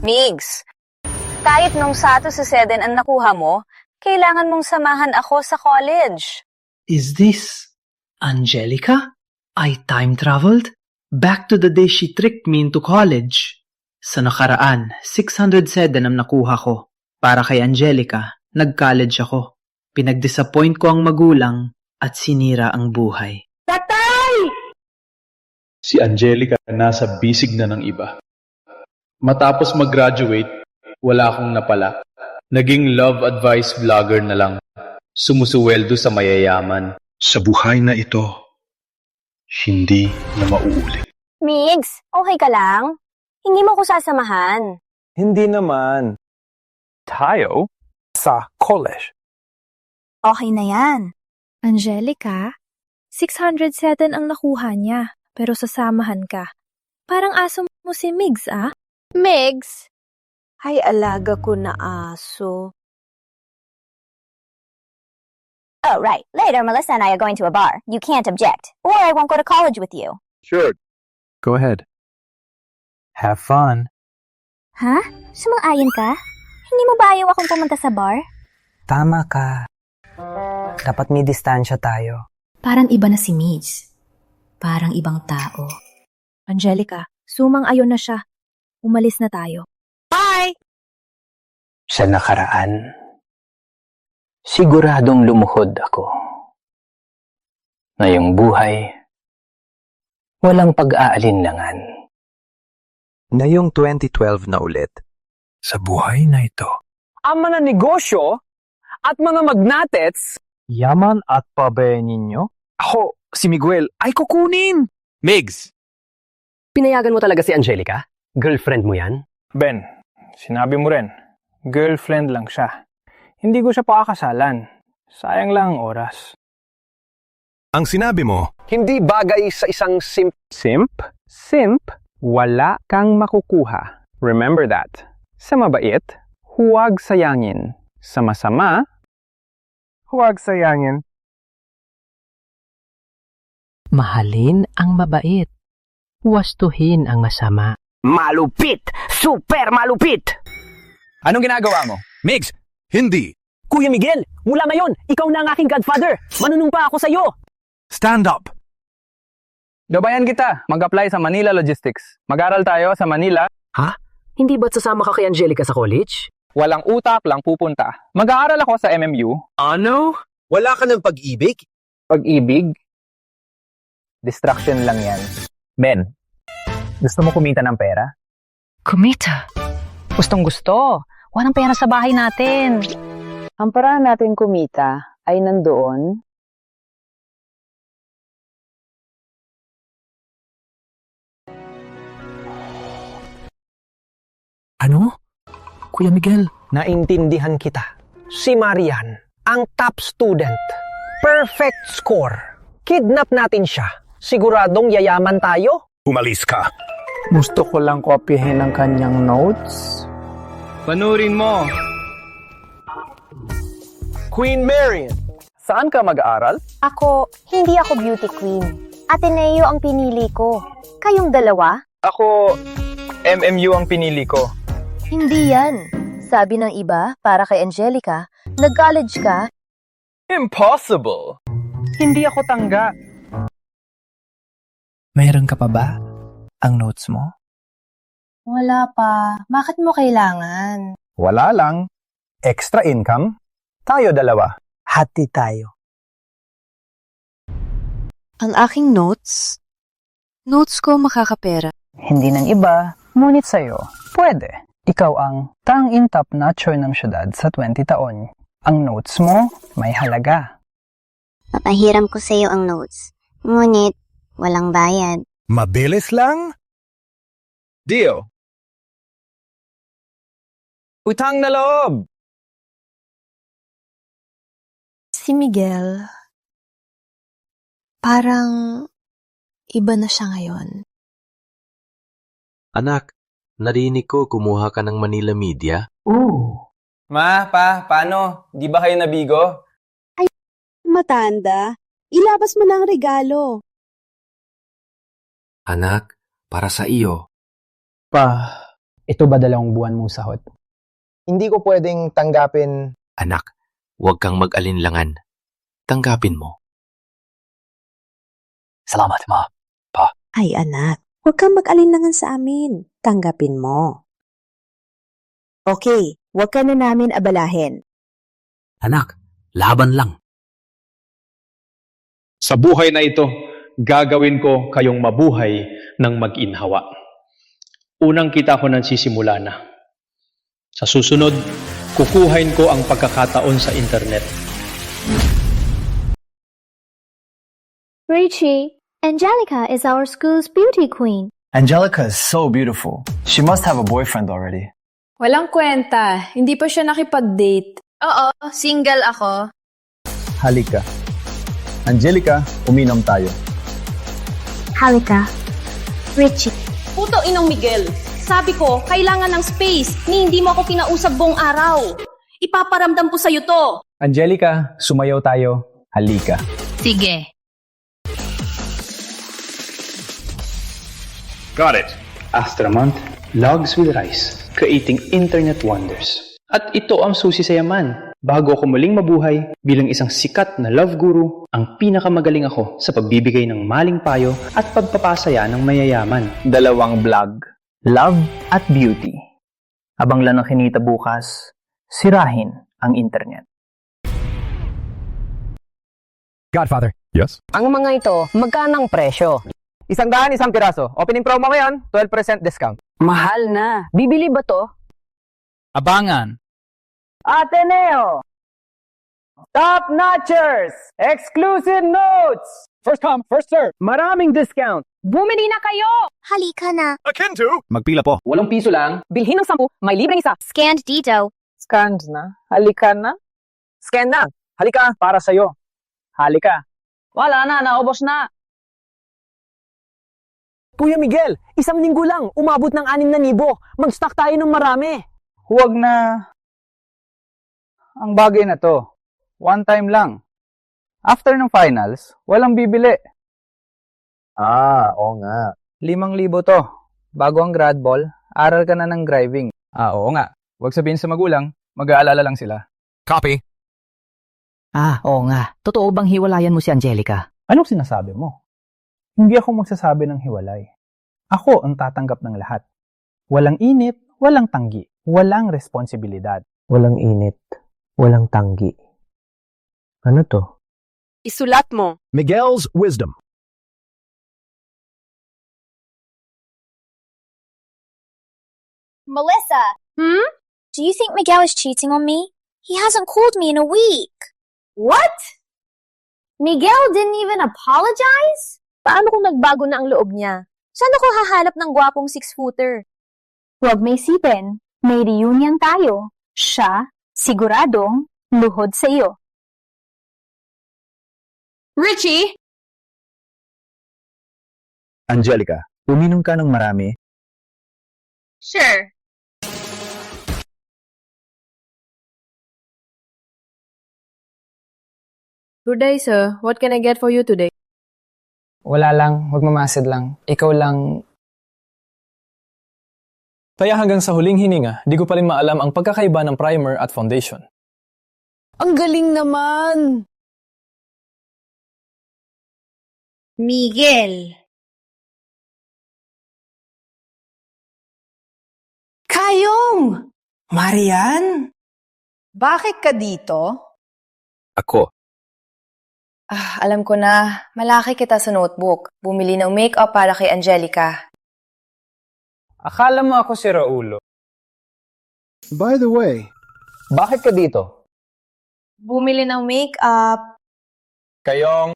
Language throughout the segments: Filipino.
Migs, kahit nung Sato sa Seden ang nakuha mo, kailangan mong samahan ako sa college. Is this Angelica? I time traveled back to the day she tricked me into college. Sa nakaraan, 607 ang nakuha ko. Para kay Angelica, nag-college ako. Pinag-disappoint ko ang magulang at sinira ang buhay. Si Angelica nasa bisig na ng iba. Matapos mag-graduate, wala akong napala. Naging love advice vlogger na lang. Sumusuweldo sa mayayaman. Sa buhay na ito, hindi na mauulit. Migs, okay ka lang? Hindi mo ko sasamahan. Hindi naman. Tayo sa college. Okay na yan. Angelica, 607 ang nakuha niya, pero sasamahan ka. Parang aso mo si Migs, ah? Migs? Ay, alaga ko na aso. Oh, right. Later, Melissa and I are going to a bar. You can't object. Or I won't go to college with you. Sure. Go ahead. Have fun. Ha? Sumang-ayon ka? Hindi mo ba ayaw akong pumunta sa bar? Tama ka. Dapat may distansya tayo. Parang iba na si Migs. Parang ibang tao. Angelica, sumang-ayon na siya. Umalis na tayo. Sa nakaraan, siguradong lumuhod ako. Ngayong buhay, walang pag-aalinlangan. Ngayong 2012 na ulit. Sa buhay na ito. Ang mga negosyo at mga magnatets, yaman at pabayan ninyo, ako, si Miguel, ay kukunin. Migs! Pinayagan mo talaga si Angelica? Girlfriend mo yan? Ben, sinabi mo rin, girlfriend lang siya. Hindi ko siya pakakasalan. Sayang lang ang oras. Ang sinabi mo, Hindi bagay sa isang simp. Simp? Simp? Wala kang makukuha. Remember that. Sa mabait, huwag sayangin. Sa masama, huwag sayangin. Mahalin ang mabait. Wastuhin ang masama. Malupit! Super malupit! Anong ginagawa mo? Migs, hindi. Kuya Miguel, mula ngayon, ikaw na ang aking godfather. Manunumpa ako sa'yo. Stand up. Gabayan kita, mag-apply sa Manila Logistics. Mag-aral tayo sa Manila. Ha? Hindi ba't sasama ka kay Angelica sa college? Walang utak lang pupunta. Mag-aaral ako sa MMU. Ano? Wala ka ng pag-ibig? Pag-ibig? Distraction lang yan. Ben, gusto mo kumita ng pera? Kumita. Gustong gusto. Walang pera sa bahay natin. Ang paraan natin kumita ay nandoon. Ano? Kuya Miguel? Naintindihan kita. Si Marian, ang top student. Perfect score. Kidnap natin siya. Siguradong yayaman tayo. Umalis ka. Gusto ko lang kopyahin ang kanyang notes. Panurin mo. Queen Marian, saan ka mag-aaral? Ako, hindi ako beauty queen. Ateneo ang pinili ko. Kayong dalawa? Ako, MMU ang pinili ko. Hindi yan. Sabi ng iba, para kay Angelica, nag-college ka. Impossible! Hindi ako tangga. Mayroon ka pa ba ang notes mo? Wala pa. Bakit mo kailangan? Wala lang. Extra income? Tayo dalawa. Hati tayo. Ang aking notes? Notes ko makakapera. Hindi ng iba, ngunit sa'yo. Pwede. Ikaw ang tanging top notcher ng syudad sa 20 taon. Ang notes mo may halaga. Papahiram ko sa'yo ang notes. Ngunit, walang bayad. Mabilis lang? Deal. Utang na loob! Si Miguel, parang iba na siya ngayon. Anak, narinig ko kumuha ka ng Manila Media. Oo. Ma, pa, paano? Di ba kayo nabigo? Matanda, ilabas mo na ang regalo. Anak, para sa iyo. Pa, Ito ba 2 buwan mong sahod? Hindi ko pwedeng tanggapin. Anak, huwag kang mag-alinlangan. Tanggapin mo. Salamat, Ma. Ay anak, huwag kang mag-alinlangan sa amin. Tanggapin mo. Okay, huwag ka na namin abalahin. Anak, laban lang. Sa buhay na ito, gagawin ko kayong mabuhay ng mag-inhawa. Unang kita ko nagsisimula na. Sa susunod, kukuhain ko ang pagkakataon sa internet. Richie, Angelica is our school's beauty queen. Angelica is so beautiful. She must have a boyfriend already. Walang kwenta. Hindi pa siya nakipag-date. Oo, single ako. Halika. Angelica, uminom tayo. Halika. Richie. Puto inong Miguel. Sabi ko, kailangan ng space. Ni hindi mo ako kinausap buong araw. Ipaparamdam ko sa'yo to. Angelica, sumayaw tayo. Halika. Sige. Got it. After a month, logs with rice, creating internet wonders. At ito ang susi sa yaman. Bago ako muling mabuhay bilang isang sikat na love guru, ang pinakamagaling ako sa pagbibigay ng maling payo at pagpapasaya ng mayayaman. 2 vlog, love at beauty. Habang lang ang kinita bukas, sirahin ang internet. Godfather. Yes? Ang mga ito, magkano ang presyo? 100, 1 piraso. Opening promo ngayon, 12% discount. Mahal na. Bibili ba to? Abangan. Ateneo! Top Notchers! Exclusive notes! First come, first serve. Maraming discount! Bumili na kayo! Halika na. Akin to? Magpila po. 8 piso lang. Bilhin ng 10, may libreng isa. Scanned dito. Scanned na. Halika na. Scan na. Halika. Para sa'yo. Halika. Wala na, naubos na. Kuya Miguel, 1 linggo lang. Umabot ng 6,000. Mag-stock tayo ng marami. Huwag na. Ang bagay na to. One time lang. After ng finals, walang bibili. Oo nga. 5,000 to. Bago ang grad ball, aral ka na ng driving. Oo nga. Huwag sabihin sa magulang, mag-aalala lang sila. Copy. Oo nga. Totoo bang hiwalayan mo si Angelica? Anong sinasabi mo? Hindi ako magsasabi ng hiwalay. Ako ang tatanggap ng lahat. Walang init, walang tanggi, walang responsibilidad. Walang init, walang tanggi. Ano to? Isulat mo. Miguel's wisdom. Melissa. Do you think Miguel is cheating on me? He hasn't called me in a week. What? Miguel didn't even apologize? Paano kung nagbago na ang loob niya? Saan ako hahanap ng gwapong 6-footer? Huwag may sipin. May reunion tayo. Siya, siguradong, luhod sa iyo. Richie? Angelica, uminom ka ng marami. Sure. Good day, sir. What can I get for you today? Wala lang, huwag mamasid lang. Ikaw lang. Kaya hanggang sa huling hininga, di ko pa rin maalam ang pagkakaiba ng primer at foundation. Ang galing naman! Miguel. Kayong! Marian? Bakit ka dito? Ako. Alam ko na. Malaki kita sa notebook. Bumili ng makeup para kay Angelica. Akala mo ako si Raulo. By the way, Bakit ka dito? Bumili ng makeup. Kayong,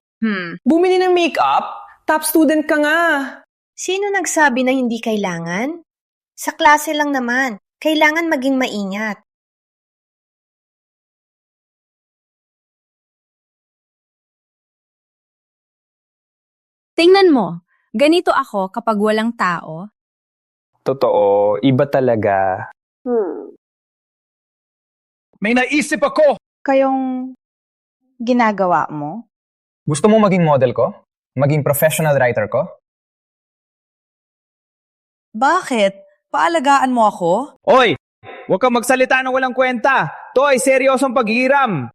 Bumili ng makeup? Top student ka nga. Sino nagsabi na hindi kailangan? Sa klase lang naman. Kailangan maging maingat. Tingnan mo, ganito ako kapag walang tao. Totoo, iba talaga. may naisip ako! Kayong ginagawa mo? Gusto mo maging model ko? Maging professional writer ko? Bakit? paalagaan mo ako? Oy! Huwag kang magsalita ng walang kwenta. To ay seryosong paghihiram.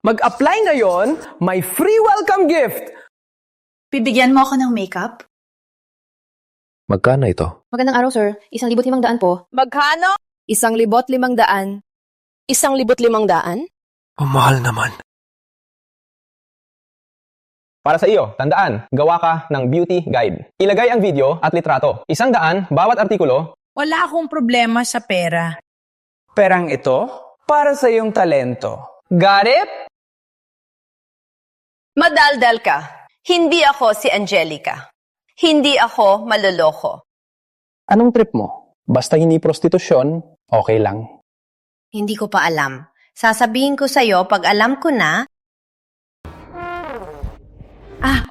Mag-apply ngayon, may free welcome gift! Bibigyan mo ako ng makeup? Magkano ito? Magandang araw, sir. 1,500 po. Magkano? 1,500. 1,500? Ang mahal naman. Para sa iyo, tandaan, gawa ka ng beauty guide. Ilagay ang video at litrato. 100 bawat artikulo. Wala akong problema sa pera. Perang ito, para sa iyong talento. Got it? Madaldal ka. Hindi ako si Angelica. Hindi ako maloloko. Anong trip mo? Basta hindi prostitusyon, okay lang. Hindi ko pa alam. Sasabihin ko sa'yo pag alam ko na.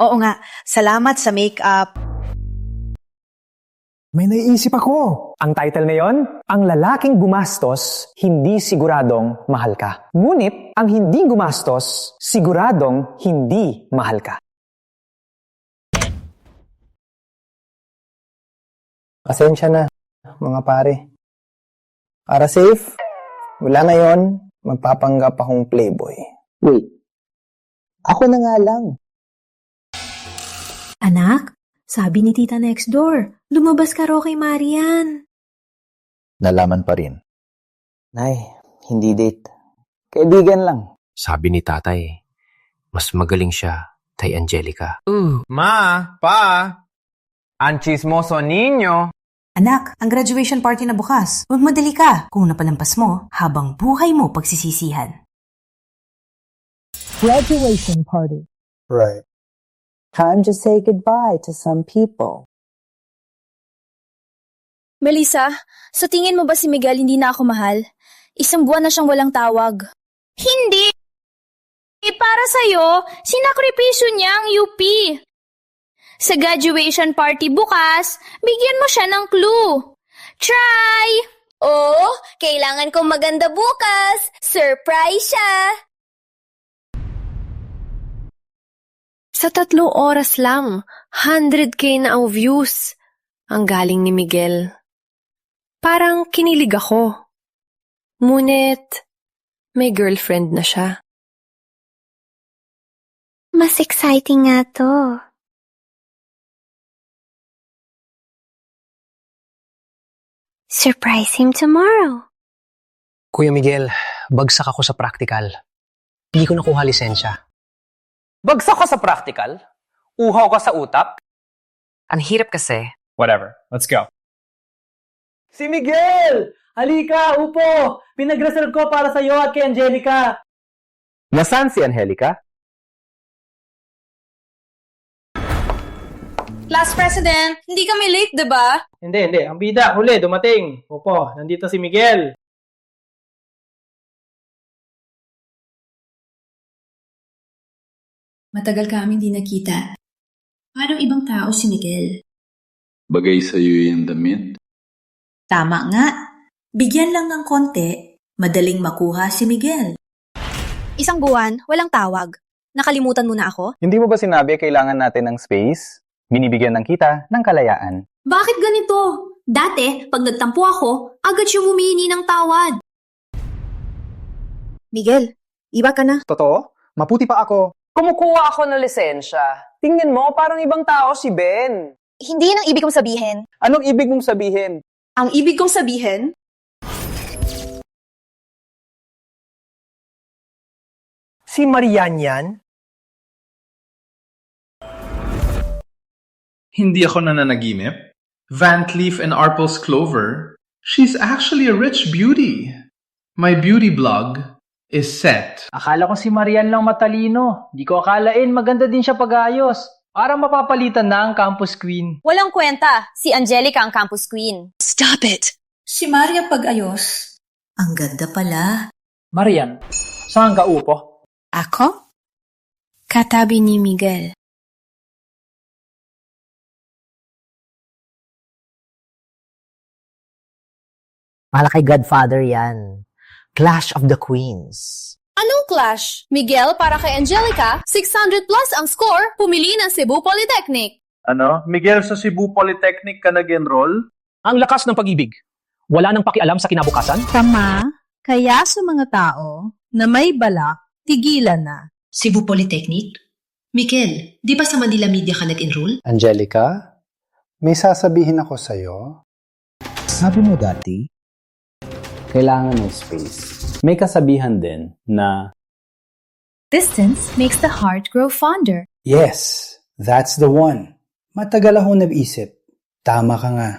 Oo nga. Salamat sa makeup. May naiisip ako. Ang title ngayon, ang lalaking gumastos, hindi siguradong mahal ka. Ngunit, ang hindi gumastos, siguradong hindi mahal ka. Pasensya na, mga pare. Para safe, wala na yon, magpapanggap akong playboy. Wait, ako na nga lang. Anak, sabi ni tita next door, lumabas ka raw kay Marian. Nalaman pa rin. Nay, hindi date. Kaibigan lang. Sabi ni tatay, mas magaling siya kay Angelica. Ma, pa, ang chismoso ninyo. Anak, ang graduation party na bukas. Magmadali ka kung napalampas mo habang buhay mo pagsisisihan. Graduation party. Right. Time to say goodbye to some people. Melissa, sa tingin mo ba si Miguel hindi na ako mahal? 1 buwan na siyang walang tawag. Hindi! Para sa'yo, sinakripisyo niya ang UP. Sa graduation party bukas, bigyan mo siya ng clue. Try! Oh, kailangan kong maganda bukas. Surprise siya! Sa 3 oras lang, 100K na ang views. Ang galing ni Miguel. Parang kinilig ako. Ngunit, may girlfriend na siya. Mas exciting nga to. Surprise him tomorrow. Kuya Miguel, bagsak ako sa practical. Hindi ko nakuha lisensya. Bagsak ka sa practical? Uhaw ka sa utap? Ang hirap kasi. Whatever, let's go. Si Miguel! Halika, upo! Pinag-reserve ko para sa iyo at kay Angelica. Nasaan si Angelica? Class President, hindi kami late, diba? Hindi. Ang bida, huli, dumating. Opo, nandito si Miguel. Matagal kami hindi nakita. Parang ibang tao si Miguel. Bagay sa'yo yung damit. Tama nga. Bigyan lang ng konti, madaling makuha si Miguel. 1 buwan, walang tawag. Nakalimutan mo na ako? Hindi mo ba sinabi kailangan natin ng space? Binibigyan ng kita ng kalayaan. Bakit ganito? Dati, pag nagtampo ako, agad siya humihingi ng tawad. Miguel, iba ka na. Totoo? Maputi pa ako. Kumukuha ako ng lisensya. Tingnan mo, parang ibang tao si Ben. Hindi yun ang ibig kong sabihin. Anong ibig mong sabihin? Ang ibig kong sabihin, Si Marian yan? Hindi ako nananaginip. Van Cleef and Arpels Clover. She's actually a rich beauty. My beauty blog is set. Akala ko si Marian lang matalino. Di ko akalain maganda din siya pag-ayos. Parang mapapalitan na ang campus queen. Walang kwenta. Si Angelica ang campus queen. stop it! Si Maria pag-ayos. Ang ganda pala. Marian, saan ka upo? Ako? Katabi ni Miguel. Para kay Godfather yan. Clash of the Queens. Anong clash? Miguel para kay Angelica, 600 plus ang score, pumili ng Cebu Polytechnic. Ano? Miguel, sa Cebu Polytechnic ka nag-enroll? Ang lakas ng pag-ibig. Wala nang pakialam sa kinabukasan. Tama, kaya sa mga tao na may balak, tigilan na. Cebu Polytechnic? Miguel, di ba sa Manila Media ka nag-enroll? Angelica, may sasabihin ako sa'yo. Sabi mo dati, kailangan ng space. May kasabihan din na Distance makes the heart grow fonder. Yes, that's the one. Matagal akong nag-isip. Tama ka nga.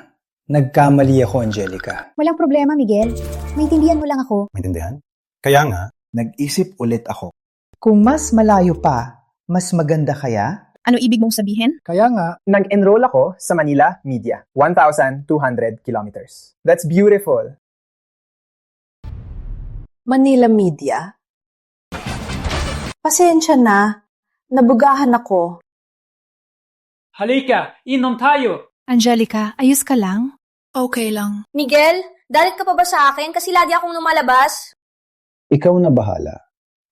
Nagkamali ako, Angelica. Walang problema, Miguel. Maintindihan mo lang ako. Maintindihan? Kaya nga, nag-isip ulit ako. Kung mas malayo pa, mas maganda kaya? Ano ibig mong sabihin? Kaya nga, Nag-enroll ako sa Manila Media. 1,200 kilometers. That's beautiful. Manila Media? Pasensya na, nabugahan ako. Halika, inom tayo. Angelica, ayos ka lang? Okay lang. Miguel, dalit ka pa ba sa akin kasi lagi akong lumalabas? Ikaw na bahala.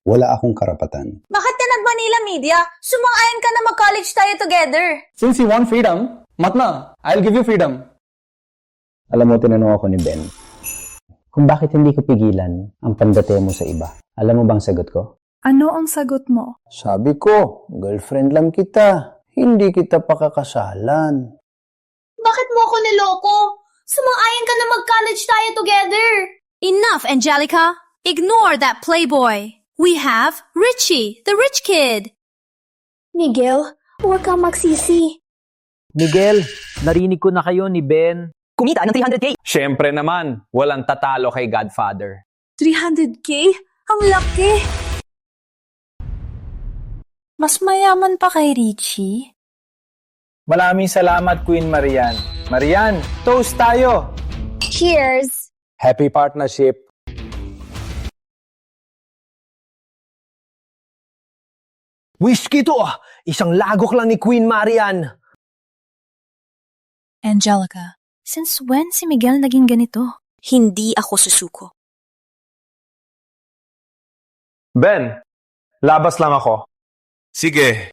Wala akong karapatan. Bakit ka nag-Manila Media? Sumang-ayon ka na mag-college tayo together. Since you want freedom, Matna, I'll give you freedom. Alam mo, tinanong ako ni Ben kung bakit hindi ko pigilan ang pandate mo sa iba. Alam mo bang sagot ko? Ano ang sagot mo? Sabi ko, girlfriend lang kita. Hindi kita pakakasalan. Bakit mo ako niloko? Sumang-ayon ka na mag-college tayo together. Enough, Angelica! Ignore that playboy. We have Richie, the rich kid. Miguel, huwag kang magsisi. Miguel, narinig ko na kayo ni Ben. Kumita ng 300K. Siyempre naman, walang tatalo kay Godfather. 300K? Ang laki! Mas mayaman pa kay Richie. Maraming salamat, Queen Marian. Marian, toast tayo! Cheers! Happy partnership. Whiskey to! Isang lagok lang ni Queen Marian. Angelica, since when si Miguel naging ganito? Hindi ako susuko. Ben, labas lang ako. Sige.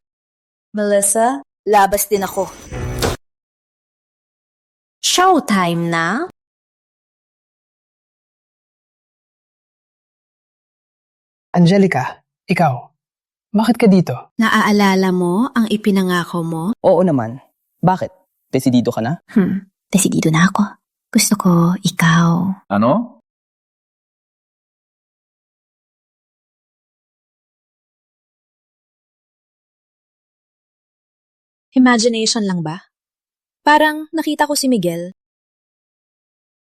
Melissa, labas din ako. Showtime na? Angelica, ikaw, bakit ka dito? Naaalala mo ang ipinangako mo? Oo naman. Bakit? Desidido ka na? Desidido na ako. Gusto ko ikaw. Ano? Imagination lang ba? Parang nakita ko si Miguel.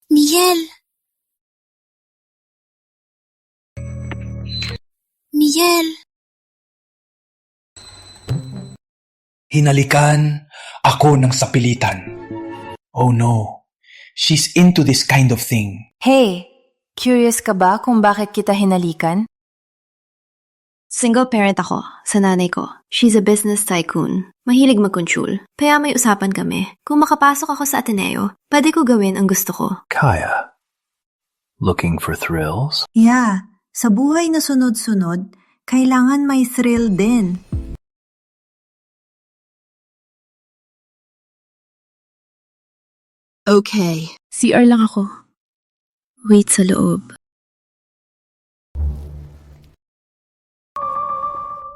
Miguel! Miguel! Hinalikan ako ng sapilitan. Oh no, she's into this kind of thing. Hey, curious ka ba kung bakit kita hinalikan? Single parent ako sa nanay ko. She's a business tycoon. Mahilig magkontrol. Kaya may usapan kami. Kung makapasok ako sa Ateneo, pwede ko gawin ang gusto ko. Kaya, looking for thrills? Yeah, sa buhay na sunod-sunod, kailangan may thrill din. Okay, CR lang ako. Wait sa loob.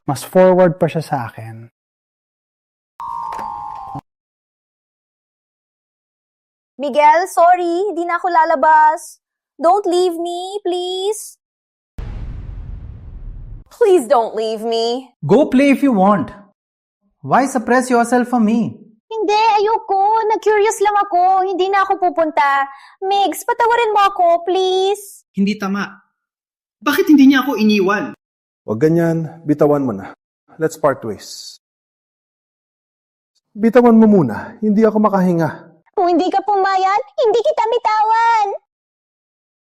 Mas forward pa siya sa akin. Miguel, sorry, hindi na ako lalabas. Don't leave me, please. Please don't leave me. Go play if you want. Why suppress yourself for me? Hindi, ayoko. Nag-curious lang ako. Hindi na ako pupunta. Migs, patawarin mo ako, please. Hindi tama. Bakit hindi niya ako iniwan? Huwag ganyan, bitawan mo na. Let's part ways. Bitawan mo muna, hindi ako makahinga. Kung hindi ka pumayag, hindi kita bitawan.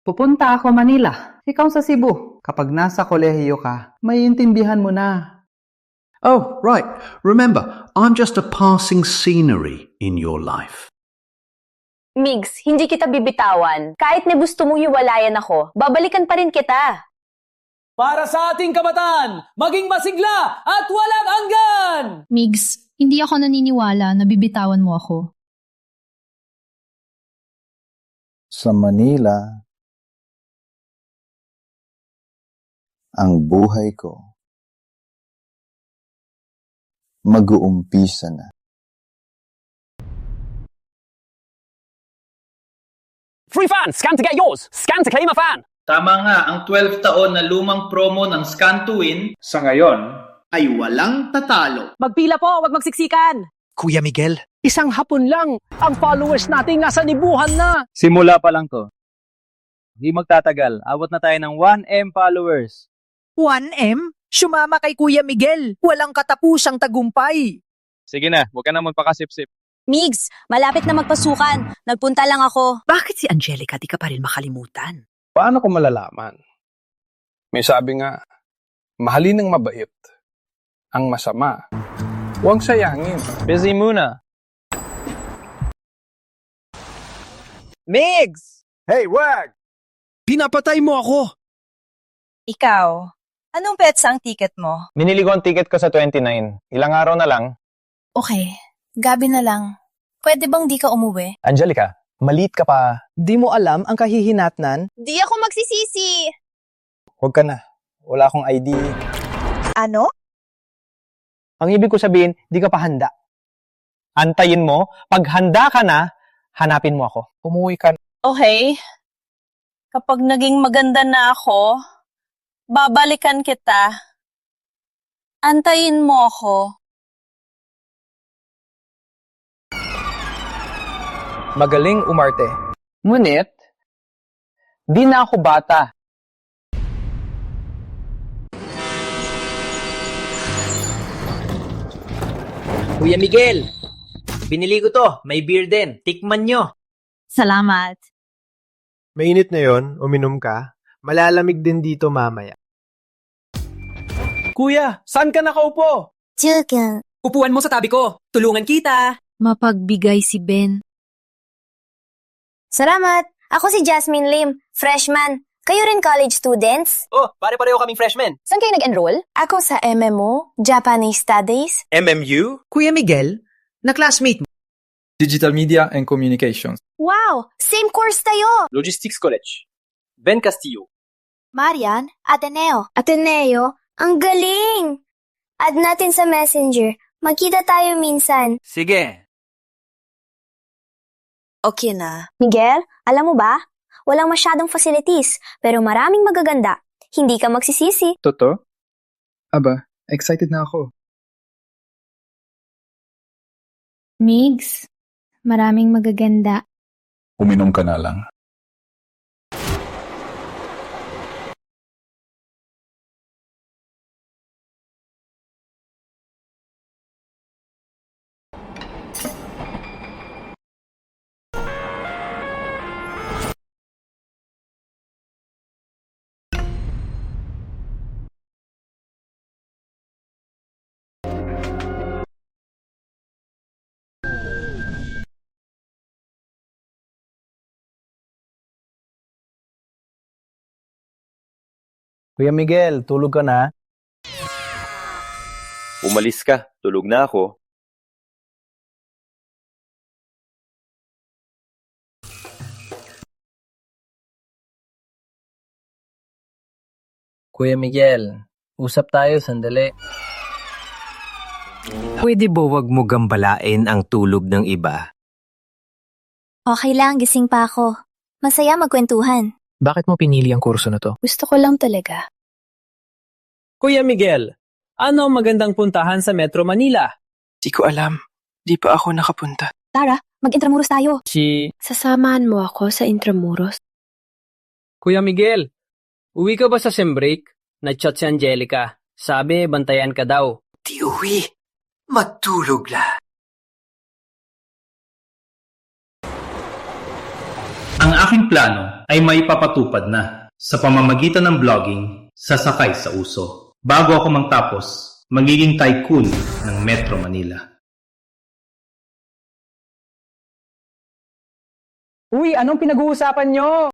Pupunta ako Manila. Ikaw sa Cebu. Kapag nasa kolehiyo ka, may intindihan mo na. Oh, right. Remember, I'm just a passing scenery in your life. Migs, hindi kita bibitawan. Kahit na gusto mong iwalayan ako, babalikan pa rin kita. Para sa ating kabataan, maging masigla at walang anggan! Migs, hindi ako naniniwala na bibitawan mo ako. Sa Manila, ang buhay ko mag-uumpisa na. Free fan! Scan to get yours! Scan to claim a fan! Tama nga, ang 12 taon na lumang promo ng Scan to Win sa ngayon ay walang tatalo. Magpila po, wag magsiksikan! Kuya Miguel, isang hapon lang, ang followers nating nasa libuhan na. Simula pa lang to. Hindi magtatagal. Abot na tayo ng 1M followers. 1M? Sumama kay Kuya Miguel. Walang katapusang tagumpay. Sige na, huwag ka na magpakasip-sip. Migs, malapit na magpasukan. Nagpunta lang ako. Bakit si Angelica di ka pa rin makalimutan? Paano ko malalaman? May sabi nga, mahalin ng mabait ang masama. Huwag sayangin. Busy muna. Migs! Hey, wag! Pinapatay mo ako! Ikaw, anong petsa ang ticket mo? Binili ko ang ticket ko sa 29. Ilang araw na lang. Okay, gabi na lang. Pwede bang di ka umuwi? Angelica, maliit ka pa. Di mo alam ang kahihinatnan? Di ako magsisisi! Huwag ka na. Wala akong ID. Ano? Ang ibig ko sabihin, di ka pa handa. Antayin mo, pag handa ka na, hanapin mo ako. Umuwi ka na. Okay. Kapag naging maganda na ako, babalikan kita. Antayin mo ako. Magaling umarte. Ngunit, di na ako bata. Kuya Miguel, binili ko to. May beer din. Tikman nyo. Salamat. Mainit na yon, uminom ka. Malalamig din dito mamaya. Kuya, saan ka nakaupo? Joking. Upuan mo sa tabi ko. Tulungan kita. Mapagbigay si Ben. Salamat. Ako si Jasmine Lim, freshman. Kayo rin college students? Oh, pare-pareho kaming freshmen. Saan kayo nag-enroll? Ako sa MMO, Japanese Studies. MMU? Kuya Miguel, na classmate mo. Digital Media and Communications. Wow! Same course tayo! Logistics College. Ben Castillo. Marian, Ateneo. Ateneo? Ang galing! Add natin sa Messenger. Magkita tayo minsan. Sige. Okay na. Miguel, alam mo ba? Walang masyadong facilities, pero maraming magaganda. Hindi ka magsisisi. Toto? Aba, excited na ako. Migs, maraming magaganda. Uminom ka na lang. Kuya Miguel, tulog ka na? Umalis ka, tulog na ako. Kuya Miguel, usap tayo sandali. Pwede ba wag mo gambalain ang tulog ng iba? Okay lang, gising pa ako. Masaya magkwentuhan. Bakit mo pinili ang kurso na to? Gusto ko lang talaga. Kuya Miguel, ano ang magandang puntahan sa Metro Manila? Di ko alam. Di pa ako nakapunta. Tara, mag-intramuros tayo. Sasamahan mo ako sa Intramuros? Kuya Miguel, uwi ka ba sa sem break? Nag-chat si Angelica. Sabi, bantayan ka daw. Di uwi. Matulog la. Ang aking plano ay may papatupad na sa pamamagitan ng vlogging sasakay sa uso. Bago ako magtapos, magiging tycoon ng Metro Manila. Uy, anong pinag-uusapan nyo?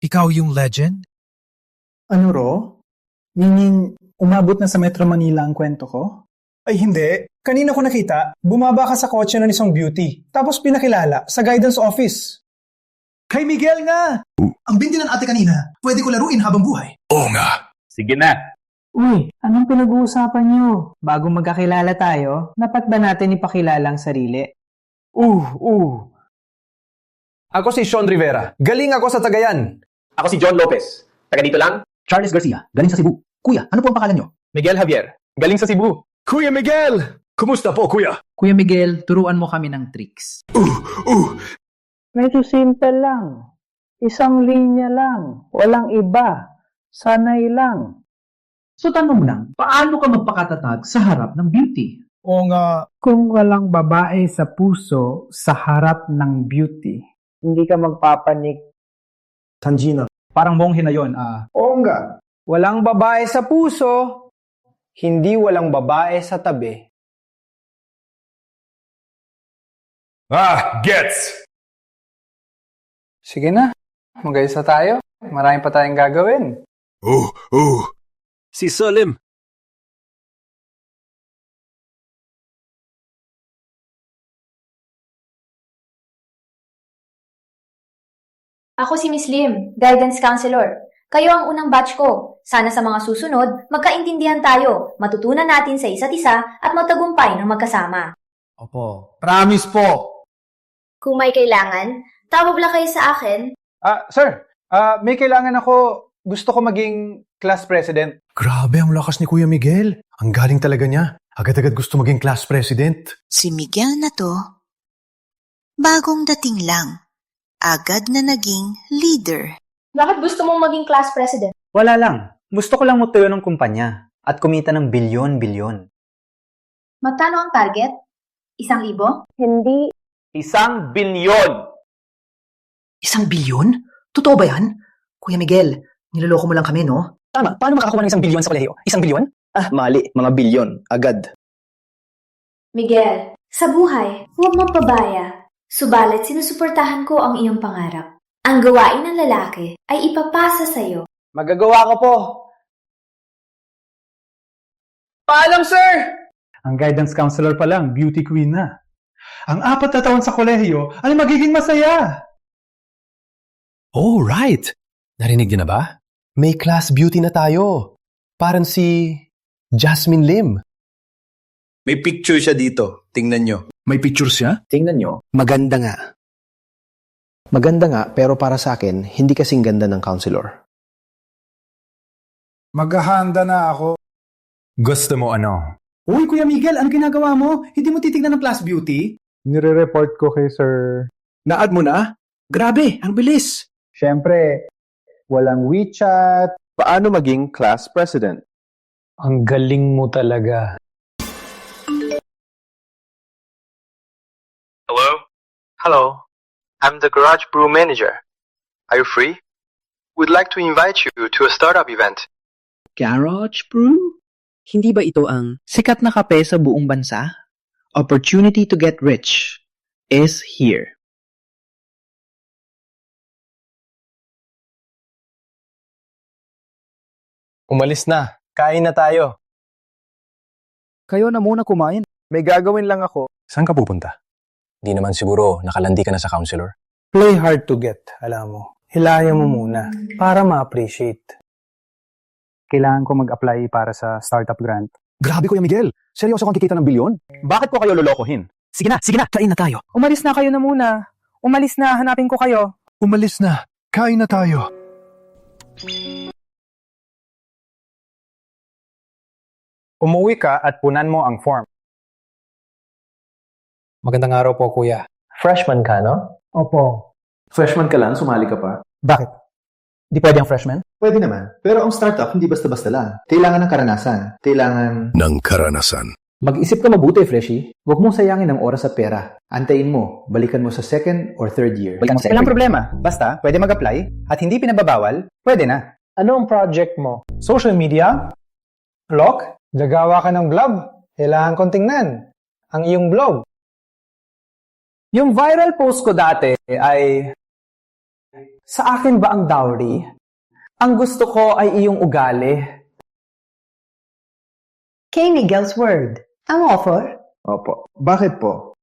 Ikaw yung legend? Ano ro? Meaning, umabot na sa Metro Manila ang kwento ko? Ay hindi. Kanina ko nakita, bumaba ka sa kotse ng isang beauty, tapos pinakilala sa guidance office. Kay Miguel nga! Ang binti ng ate kanina, pwede ko laruin habang buhay. Oo nga. Sige na. Uy, anong pinag-uusapan nyo? Bago magkakilala tayo, dapat ba natin ipakilala ang sarili? Ako si Sean Rivera. Galing ako sa Cagayan. Ako si John Lopez. Taga dito lang. Charles Garcia, galing sa Cebu. Kuya, ano po ang pangalan nyo? Miguel Javier. Galing sa Cebu. Kuya Miguel! Kumusta po, kuya? Kuya Miguel, turuan mo kami ng tricks. Medyo simple lang. Isang linya lang. Walang iba. Sanay lang. So tanong lang, paano ka magpakatatag sa harap ng beauty? O nga, Kung walang babae sa puso sa harap ng beauty, hindi ka magpapanik. Tanjina. Parang monghe na yun, Oo nga. Walang babae sa puso, hindi walang babae sa tabi. Gets! Sige na, mag-ayos na tayo. Marami pa tayong gagawin. Si Solim. Ako si Miss Lim, guidance counselor. Kayo ang unang batch ko. Sana sa mga susunod, magkaintindihan tayo, matutunan natin sa isa't isa at magtagumpay ng magkasama. Opo. Promise po. Kung may kailangan, tawag lang kayo sa akin. Sir, may kailangan ako. Gusto ko maging class president. Grabe, ang lakas ni Kuya Miguel. Ang galing talaga niya. Agad-agad gusto maging class president. Si Miguel na to, bagong dating lang. Agad na naging leader. Bakit gusto mong maging class president? Wala lang. Gusto ko lang magtayo ng kumpanya at kumita ng bilyon-bilyon. Magkano ang target? 1,000? Hindi. 1 bilyon! 1 bilyon? Totoo ba yan? Kuya Miguel, niloloko mo lang kami, no? Tama, paano makakakuha ng 1 bilyon sa kolehiyo? 1 bilyon? Mali. Mga bilyon. Agad. Miguel, sa buhay, huwag mong pabaya. Subalit sinusuportahan ko ang iyong pangarap. Ang gawain ng lalaki ay ipapasa sa'yo. Magagawa ko po. Paalam, sir! Ang guidance counselor pa lang, beauty queen na. Ang 4 na taon sa kolehiyo ay magiging masaya. Oh, right. Narinig niyo na ba? May class beauty na tayo. Parang si Jasmine Lim. May picture siya dito. Tingnan nyo. May picture siya? Tingnan nyo. Maganda nga. Maganda nga, pero para sa akin, hindi kasing ganda ng counselor. maghahanda na ako. Gusto mo ano? Uy, Kuya Miguel, ano ginagawa mo? Hindi mo titignan ng class beauty? Nire-report ko kay Sir. Na-add mo na? Grabe, ang bilis. Siyempre, walang WeChat. Paano maging class president? Ang galing mo talaga. Hello? Hello. I'm the Garage Brew manager. Are you free? We'd like to invite you to a startup event. Garage Brew? Hindi ba ito ang sikat na kape sa buong bansa? Opportunity to get rich is here. Umalis na. Kain na tayo. Kayo na muna kumain. May gagawin lang ako. Saan ka pupunta? Di naman siguro nakalandi ka na sa counselor. Play hard to get, alam mo. Hilayan mo muna para ma-appreciate. Kailangan ko mag-apply para sa startup grant. Grabe, Kuya Miguel. Seryoso kang kikita ng bilyon? Bakit ko kayo lolokohin? Sige na, kain na tayo. Umalis na kayo na muna. Umalis na, hanapin ko kayo. Umalis na. Kain na tayo. Umuwi ka at punan mo ang form. Magandang araw po, Kuya. Freshman ka, no? Opo. Freshman ka lang, sumali ka pa. Bakit? Di pwede ang freshman? Pwede naman. Pero ang startup, hindi basta-basta lang. Kailangan ng karanasan. Ng karanasan. Mag-isip ka mabuti, Freshie. Huwag mong sayangin ang oras at pera. Antayin mo. Balikan mo sa second or third year. Walang problema. Basta, pwede mag-apply at hindi pinababawal, pwede na. Ano ang project mo? Social media? Blog? Gagawa ka ng blog? Kailangan kong tingnan. Ang iyong blog. Yung viral post ko dati ay, sa akin ba ang dowry? Ang gusto ko ay iyong ugali. Kay Miguel's word. Ang offer? Opo. Bakit po?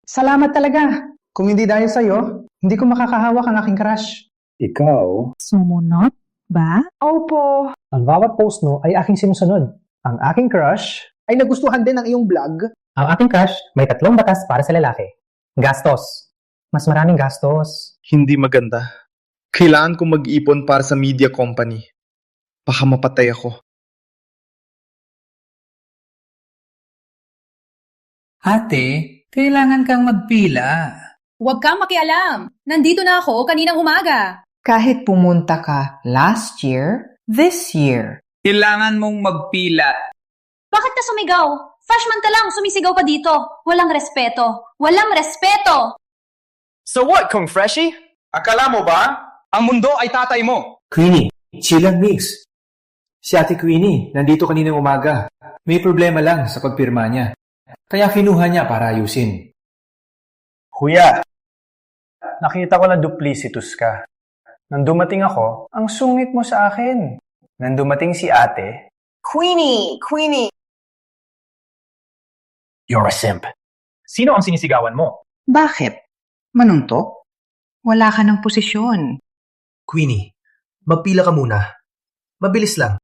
Salamat talaga. Kung hindi dahil sa'yo, hindi ko makakahawak ang aking crush. Ikaw? Sumunod ba? Opo. Ang bawat post mo ay aking sinusunod. Ang aking crush ay nagustuhan din ng iyong vlog. Ang aking crush may 3 batas para sa lalaki. Gastos. Mas maraming gastos. Hindi maganda. Kailangan kong mag-ipon para sa media company. Baka mapatay ako. Ate, kailangan kang magpila. Huwag kang makialam. Nandito na ako kaninang umaga. Kahit pumunta ka last year, this year. Kailangan mong magpila. Bakit ka sumigaw? Freshman ka lang, sumisigaw ka dito. Walang respeto. Walang respeto! So what, Kung Freshie? Akala mo ba? Ang mundo ay tatay mo. Queenie, chill lang, miss. Si Ate Queenie, nandito kaninang umaga. May problema lang sa pagpirma niya. Kaya kinuha niya para ayusin. Kuya, nakita ko na duplicitous ka. Nang dumating ako, ang sungit mo sa akin. Nang dumating si ate, Queenie! Queenie! you're a simp. Sino ang sinisigawan mo? Bakit? Manuntok? Wala ka ng posisyon. Queenie, magpila ka muna. Mabilis lang.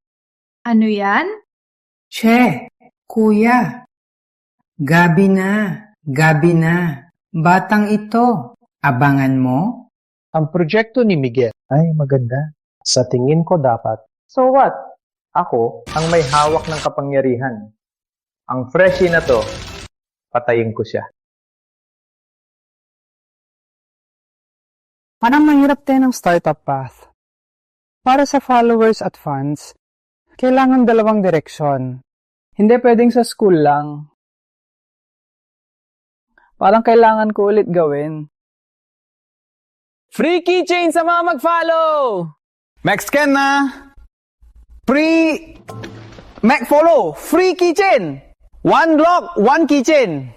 Ano yan? Che, kuya. Gabi na. Batang ito, abangan mo? Ang proyekto ni Miguel ay maganda. Sa tingin ko dapat. So what? Ako ang may hawak ng kapangyarihan. Ang freshie na to, patayin ko siya. Parang mahirap din ang startup path. Para sa followers at fans, kailangan 2 direksyon. Hindi pwedeng sa school lang. Parang kailangan ko ulit gawin. Free keychain sa mga mag-follow! Max Ken na! Mac follow! Free keychain! 1 block, 1 keychain!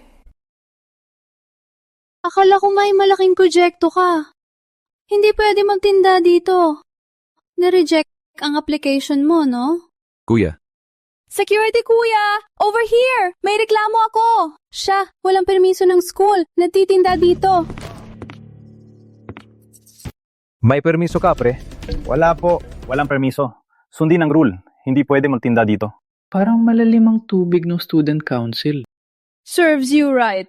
Akala ko may malaking proyekto ka. Hindi pwede magtinda dito. Na-reject ang application mo, no? Kuya, Security kuya! Over here! May reklamo ako! Siya, walang permiso ng school. Nagtitinda dito. May permiso ka, pre? Wala po. Walang permiso. Sundin ang rule. Hindi pwede magtinda dito. Parang malalim ang tubig ng student council. Serves you right.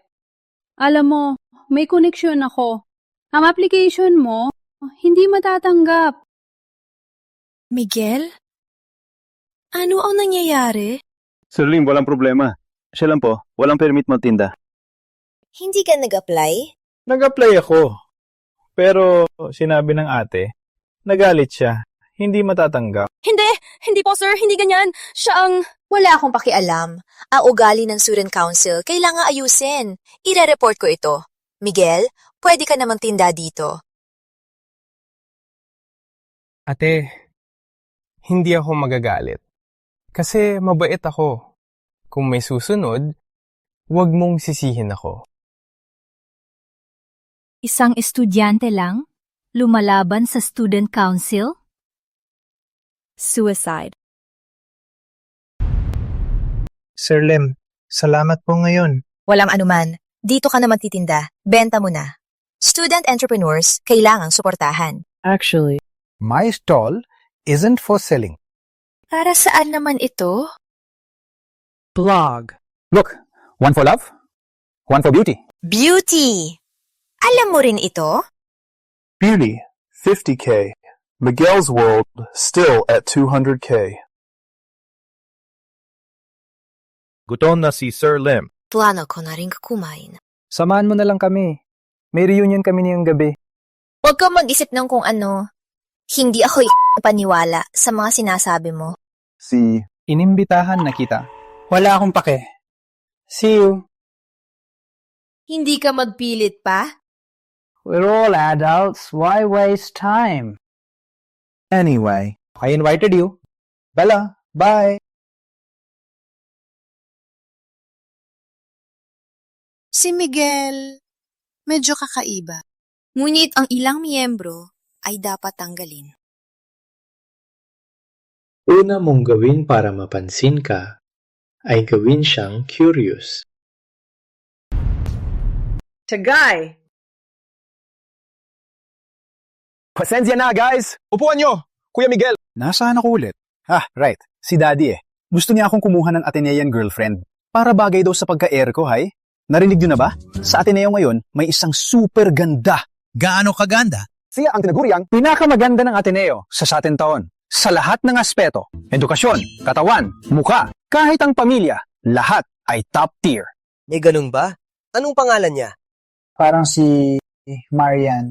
Alam mo, may koneksyon ako. Ang application mo, hindi matatanggap. Miguel? Ano ang nangyayari? Sir Lim, walang problema. Siya lang po, walang permit magtinda. Hindi ka nag-apply? Nag-apply ako. Pero sinabi ng ate, nagalit siya. Hindi matatanggap. Hindi po sir, hindi ganyan. Siya ang... Wala akong pakialam. Ang ugali ng student council, kailangan ayusin. Ire-report ko ito. Miguel, pwede ka namang tinda dito. Ate, hindi ako magagalit. Kasi mabait ako. Kung may susunod, huwag mong sisihin ako. Isang estudyante lang? Lumalaban sa student council? Suicide. Sir Lim, salamat po ngayon. Walang anuman. Dito ka na magtitinda. Benta mo na. Student entrepreneurs, kailangang suportahan. Actually, My stall isn't for selling. Para saan naman ito? blog. Look, 1 for love, 1 for beauty. Beauty! Alam mo rin ito? Beauty, 50K. Miguel's World, still at 200K. Gutom na si Sir Lim. Plano ko na rin kumain. Samahan mo na lang kami. May reunion kami niyong gabi. Huwag kang mag-isip ng kung ano. Hindi ako paniwala sa mga sinasabi mo. Inimbitahan na kita. Wala akong pake. See you. Hindi ka magpilit pa? We're all adults. Why waste time? Anyway, I invited you. Bella, bye. Si Miguel, medyo kakaiba. Ngunit ang ilang miyembro ay dapat tanggalin. Una mong gawin para mapansin ka ay gawin siyang curious. Tagay! Pasensya na, guys! Upuan nyo! Kuya Miguel! Nasaan ako ulit? Right. Si Daddy eh. Gusto niya akong kumuha ng Atenean girlfriend. Para bagay daw sa pagka-air ko, hay? Narinig nyo na ba? Sa Ateneo ngayon, may isang super ganda. Gaano kaganda? Siya ang tinaguriang pinakamaganda ng Ateneo sa ating taon. Sa lahat ng aspeto, edukasyon, katawan, muka, kahit ang pamilya, lahat ay top tier. May ganun ba? Anong pangalan niya? Parang si Marian.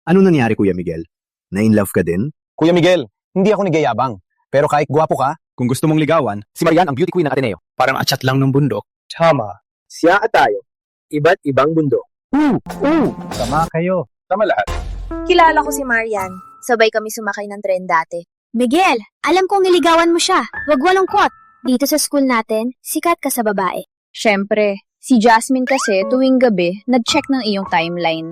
Ano nangyari, Kuya Miguel? Na-in-love ka din? Kuya Miguel, hindi ako nagayabang. Pero kahit gwapo ka, kung gusto mong ligawan, si Marian ang beauty queen ng Ateneo. Parang atsat lang ng bundok. Tama. Siya at tayo. Iba't ibang bundok. Tama kayo. Tama lahat. Kilala ko si Marian. Sabay kami sumakay ng tren dati. Miguel, alam kong niligawan mo siya. Huwag walungkot. Dito sa school natin, sikat ka sa babae. Syempre, si Jasmine kasi tuwing gabi, nag-check ng iyong timeline.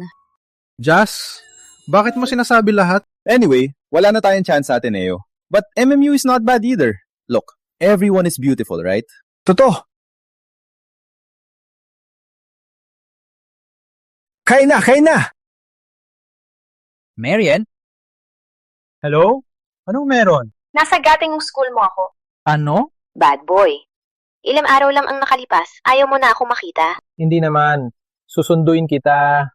Jas, bakit mo sinasabi lahat? Anyway, wala na tayong chance sa Ateneo. But MMU is not bad either. Look, everyone is beautiful, right? Totoo. Kain na! Marian? Hello? Anong meron? Nasa gating ng school mo ako. Ano? Bad boy. Ilang araw lang ang nakalipas. Ayaw mo na ako makita. Hindi naman. Susunduin kita.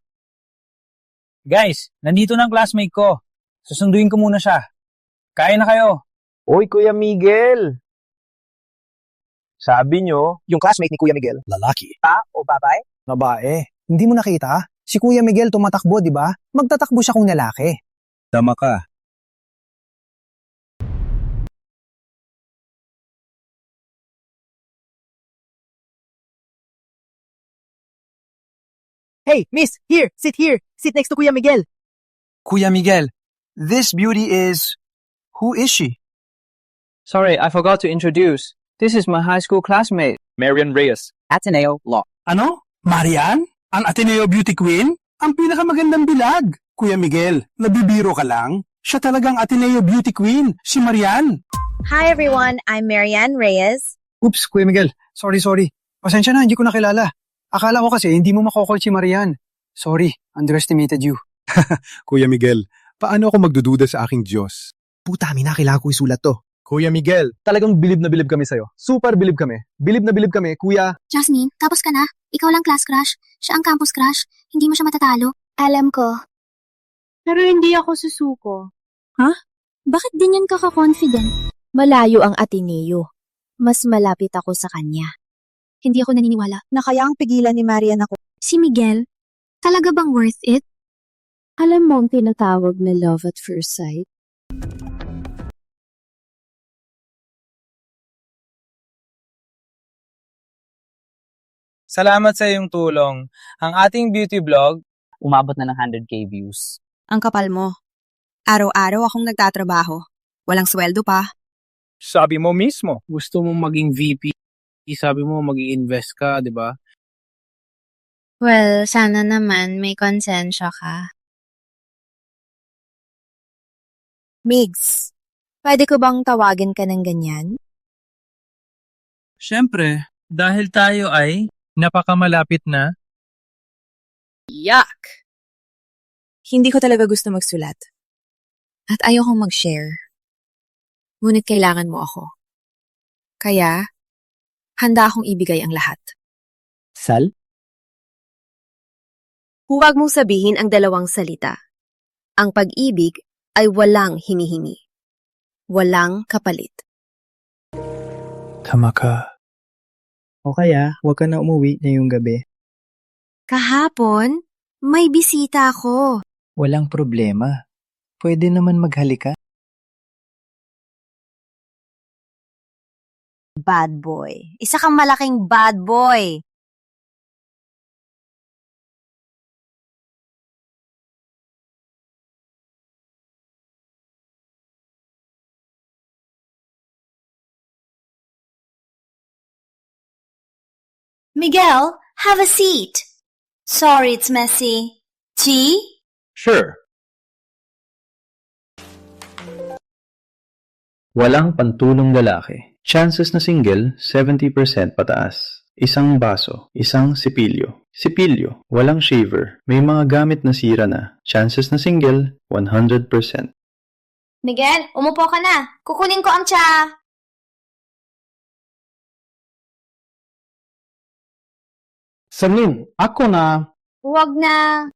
Guys, nandito na ang classmate ko. Susunduin ko muna siya. Kain na kayo. Uy, Kuya Miguel. Sabi nyo, Yung classmate ni Kuya Miguel, Lalaki. pa o babae? babae. Hindi mo nakita? Si Kuya Miguel tumatakbo, di ba? Magtatakbo siya kung lalaki. Tama ka. Hey, miss, here, sit next to Kuya Miguel. Kuya Miguel, this beauty is... Who is she? Sorry, I forgot to introduce. This is my high school classmate. Marian Reyes. Ateneo Law. Ano? Marian? Ang Ateneo Beauty Queen? Ang pinakamagandang bilag. Kuya Miguel, nabibiro ka lang? Siya talagang Ateneo Beauty Queen, si Marian. Hi everyone, I'm Marian Reyes. Oops, Kuya Miguel. Sorry. Pasensya na, hindi ko nakilala. Akala ko kasi hindi mo makokol si Marian. Sorry, underestimated you. Kuya Miguel, paano ako magdududa sa aking Diyos? Puta, minakilala ko isulat to. Kuya Miguel, Talagang bilib na bilib kami sa'yo. Super bilib kami. Bilib na bilib kami, Kuya. Jasmine, tapos ka na? Ikaw lang class crush. Siya ang campus crush. Hindi mo siya matatalo. Alam ko. Pero hindi ako susuko. Ha? Bakit din yan kaka-confident? Malayo ang Ateneo. Mas malapit ako sa kanya. Hindi ako naniniwala. Na kaya ang pigilan ni Marian ako. Si Miguel, talaga bang worth it? Alam mo ang tinatawag na love at first sight? Salamat sa iyong tulong. Ang ating beauty blog, umabot na ng 100k views. Ang kapal mo. Araw-araw akong nagtatrabaho. Walang sweldo pa. Sabi mo mismo, gusto mong maging VP. Sabi mo mag-i-invest ka, di ba? Well, sana naman may konsensya ka. Migs, pwede ko bang tawagin ka ng ganyan? Siyempre, dahil tayo ay napakamalapit na. Yuck! Hindi ko talaga gusto magsulat. At ayokong mag-share. Ngunit kailangan mo ako. Kaya, handa akong ibigay ang lahat. Sal? Huwag mong sabihin ang dalawang salita. Ang pag-ibig ay walang hinihingi. Walang kapalit. Tama ka. O kaya, huwag ka na umuwi ngayong gabi. Kahapon, may bisita ako. Walang problema. Pwede naman maghalika. Bad boy. Isa kang malaking bad boy. Miguel, have a seat. Sorry, it's messy. Tea? Sure. Walang pantulong lalaki. Chances na single, 70% pataas. Isang baso, isang sipilyo. Sipilyo, walang shaver. May mga gamit na sira na. Chances na single, 100%. Miguel, umupo ka na. Kukunin ko ang tsa. Celine, ako na. Huwag na.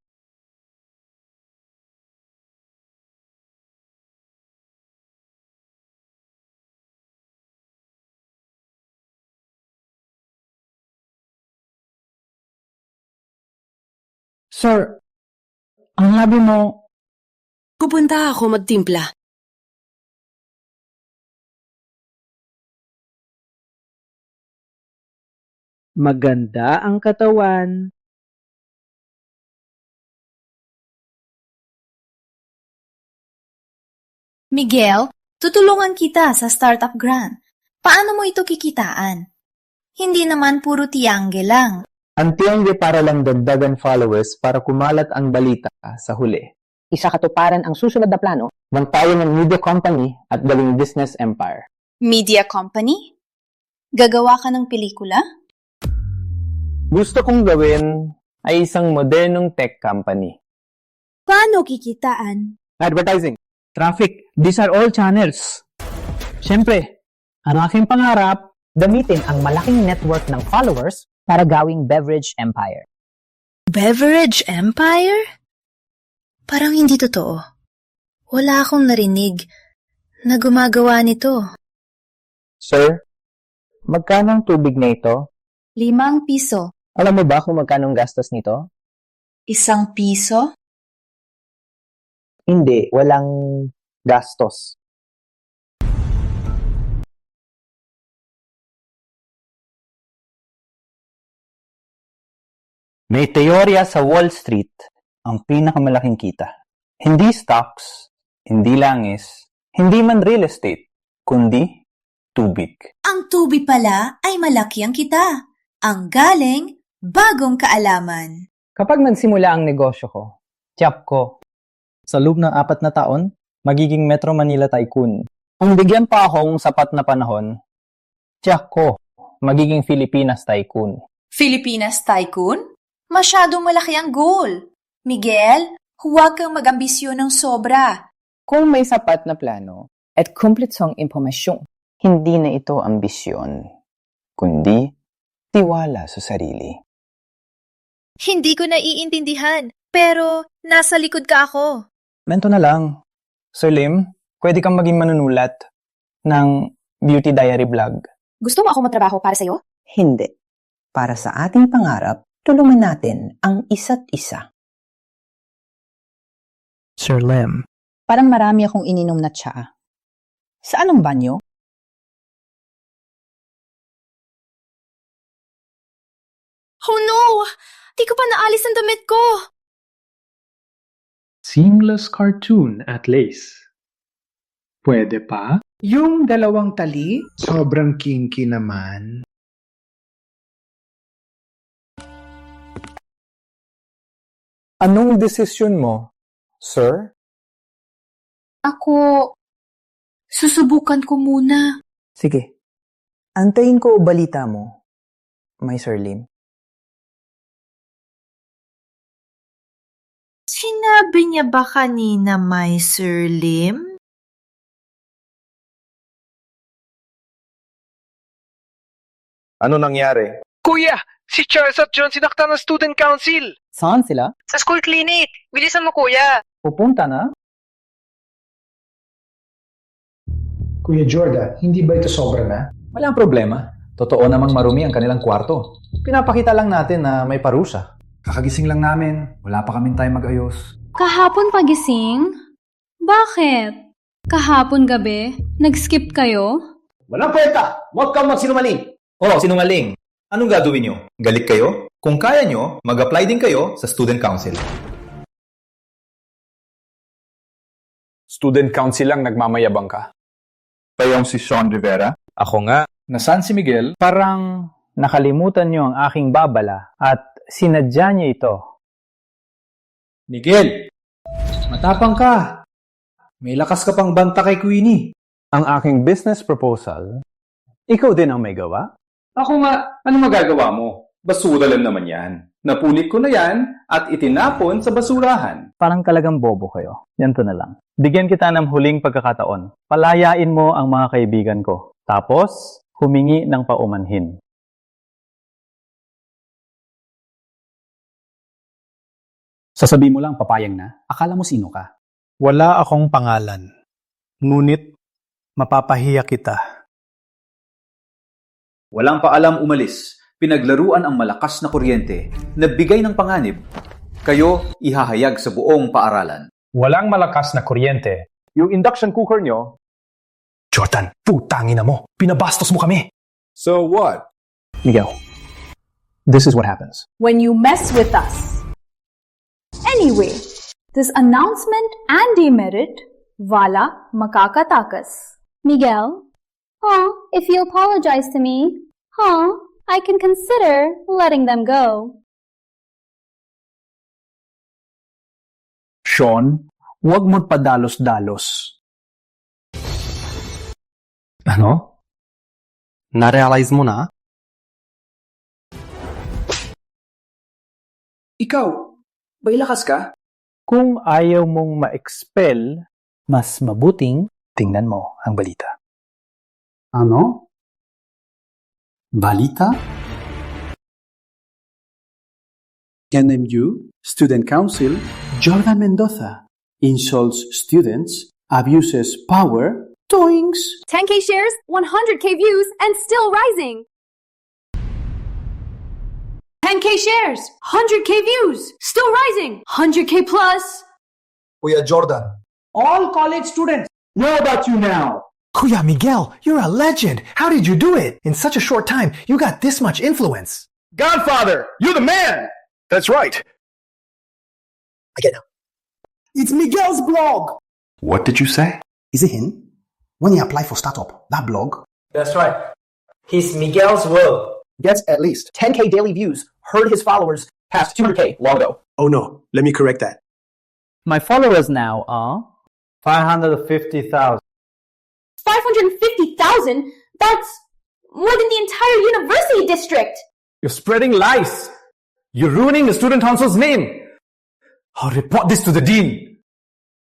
Sir, ang labi mo... Pupunta ako magtimpla. Maganda ang katawan. Miguel, tutulungan kita sa startup grant. Paano mo ito kikitaan? Hindi naman puro tiangge lang. Ang tiyangge para lang dagdagan followers para kumalat ang balita sa huli. Isa katuparan ang susunod na plano, bantayan ng media company at gawing business empire. Media company? Gagawa ka ng pelikula? Gusto kong gawin ay isang modernong tech company. Paano kikitaan? Advertising. Traffic, these are all channels. Siyempre, ang aking pangarap, Gamitin ang malaking network ng followers para gawing beverage empire. Beverage empire? Parang hindi totoo. Wala akong narinig na gumagawa nito. Sir, magkano ang tubig na ito? 5 piso. Alam mo ba kung magkano ang gastos nito? 1 piso? Hindi, walang gastos. May teorya sa Wall Street ang pinakamalaking kita. Hindi stocks, hindi langis, hindi man real estate, kundi tubig. Ang tubig pala ay malaki ang kita. Ang galing, bagong kaalaman. Kapag nagsimula ang negosyo ko, tiyak ko, sa loob ng 4 na taon, magiging Metro Manila Tycoon. Kung bigyan pa akong sapat na panahon, tiyak ko, magiging Pilipinas Tycoon. Pilipinas Tycoon? Masyadong malaki ang goal. Miguel, huwag kang mag-ambisyon ng sobra. Kung may sapat na plano at kumplitsong impormasyon, hindi na ito ambisyon, kundi tiwala sa sarili. Hindi ko naiintindihan, pero nasa likod ka ako. Mento na lang. Sir Lim, pwede kang maging manunulat ng beauty diary vlog. Gusto mo ako matrabaho para sa'yo? Hindi. Para sa ating pangarap, tulungan natin ang isa't isa. Sir Lim. Parang marami akong ininom na tsaa. Saan ang banyo? Oh no! Di ko pa naalis ang damit ko! Seamless cartoon at lace. Pwede pa? Yung dalawang tali, sobrang kinky naman. Anong desisyon mo, sir? Ako, susubukan ko muna. Sige. Antayin ko balita mo, may Sir Lim. Sinabi niya ba kanina may Sir Lim? Ano nangyari? Kuya, si Charles at John sinaktan ng student council. Saan sila? Sa school clinic. Bilisan mo, kuya. Pupunta na? Kuya Jordan, hindi ba ito sobra na? Walang problema. Totoo namang marumi ang kanilang kwarto. Pinapakita lang natin na may parusa. Kakagising lang namin. Wala pa kaming time mag-ayos. Kahapon pagising? Bakit? Kahapon gabi? Nag-skip kayo? Walang kwenta! Huwag kang magsinungaling! Oo, sinungaling. Anong gagawin nyo? Galit kayo? Kung kaya nyo, mag-apply din kayo sa student council. Student council lang nagmamayabang ka. Kayong si Sean Rivera? Ako nga. Nasaan si Miguel? Parang nakalimutan niyo ang aking babala at sinadya niyo ito. Miguel! Matapang ka! May lakas ka pang banta kay Queenie. Ang aking business proposal Ikaw din ang may gawa? Ako nga, ano magagawa mo? Basura lang naman yan. Napunit ko na yan at itinapon sa basurahan. Parang talagang bobo kayo. Ganito na lang. Bigyan kita ng huling pagkakataon. Palayain mo ang mga kaibigan ko. Tapos, humingi ng paumanhin. Sasabihin mo lang, papayag na. Akala mo sino ka? Wala akong pangalan. Ngunit, mapapahiya kita. Walang paalam umalis. Pinaglaruan ang malakas na kuryente. Nagbigay ng panganib. Kayo ihahayag sa buong paaralan. Walang malakas na kuryente. Yung induction cooker nyo, Jordan, putangin na mo. Pinabastos mo kami. So what? Miguel, this is what happens. when you mess with us. Anyway, this announcement and demerit, wala makakatakas. Miguel? If you apologize to me, I can consider letting them go. Sean, huwag mo padalos-dalos. Ano? Na-realize mo na? Ikaw, may lakas ka? Kung ayaw mong ma-expel, mas mabuting tingnan mo ang balita. Ano? Balita? NMU Student Council, Jordan Mendoza, insults students, abuses power, toings! 10K shares, 100K views, and still rising. 10K shares, 100K views, still rising, 100K plus. Kuya Jordan. All college students know about you now. Kuya Miguel, you're a legend. How did you do it? In such a short time, you got this much influence. Godfather, you're the man! That's right. Again now. It's Miguel's blog. What did you say? Is it him? When he applied for startup, that blog? That's right. He's Miguel's world. Gets at least 10K daily views, heard his followers past 200K long ago. Oh no, let me correct that. My followers now are 550,000. 550,000? That's more than the entire university district! You're spreading lies. You're ruining the student council's name. I'll report this to the dean.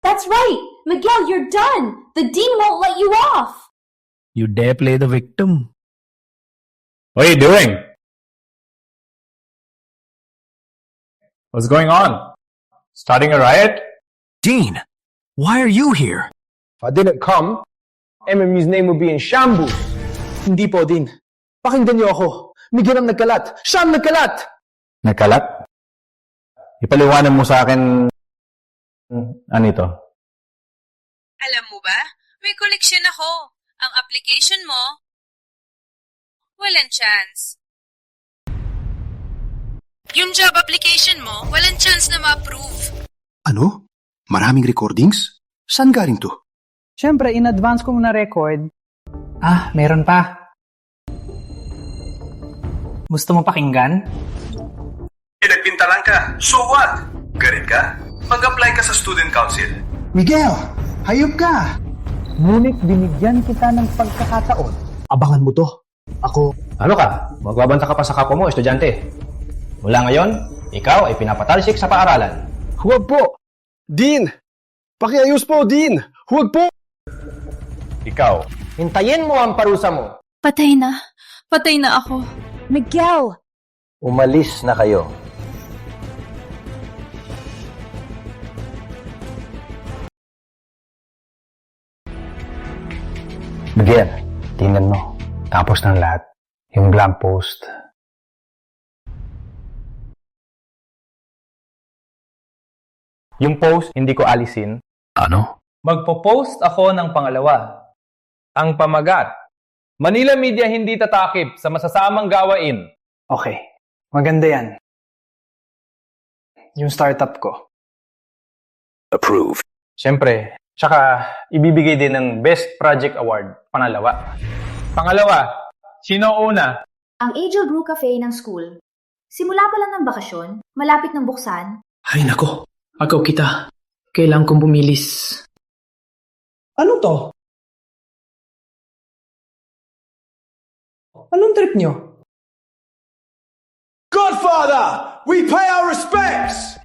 That's right! Miguel, you're done! The dean won't let you off! You dare play the victim? What are you doing? What's going on? Starting a riot? Dean, why are you here? If I didn't come, MMU's name would be in shambles. Hindi po, Dean. Pakinggan niyo ako. Miguel ang nagkalat. Siya ang nagkalat! Nagkalat? Ipaliwanan mo sa akin ano ito? Alam mo ba, may koleksyon ako. Ang application mo, walang chance. Yung job application mo, walang chance na ma-approve. Ano? Maraming recordings? Saan galing to? Siyempre, in advance ko muna record. Meron pa. Gusto mo pakinggan? Pinagpintalan ka. So what? Galit ka? Mag-apply ka sa student council. Miguel, hayop ka! Ngunit binigyan kita ng pagkakataon. Abangan mo to. Ako. Ano ka? Magbabanta ka pa sa kapwa mo, estudyante. Mula ngayon, ikaw ay pinapatalsik sa paaralan. Huwag po! Dean! Pakiayos po, Dean! Huwag po! Ikaw, hintayin mo ang parusa mo. Patay na. Patay na ako. Miguel! Umalis na kayo. Miguel, tingnan mo. Tapos ng lahat, yung blank post. Yung post, hindi ko alisin. Ano? Magpo-post ako ng pangalawa. Ang pamagat. Manila Media hindi tatakip sa masasamang gawain. Okay. Maganda yan. Yung startup ko. Approved. Siyempre, tsaka ibibigay din ng Best Project Award, pangalawa. Pangalawa, sino una? Ang Angel Brew Cafe ng school. Simula pa lang ng bakasyon, malapit ng buksan. Ay nako, agaw kita. Kailangan kong bumilis. Ano to? Anong trip nyo? Godfather! We pay our respects!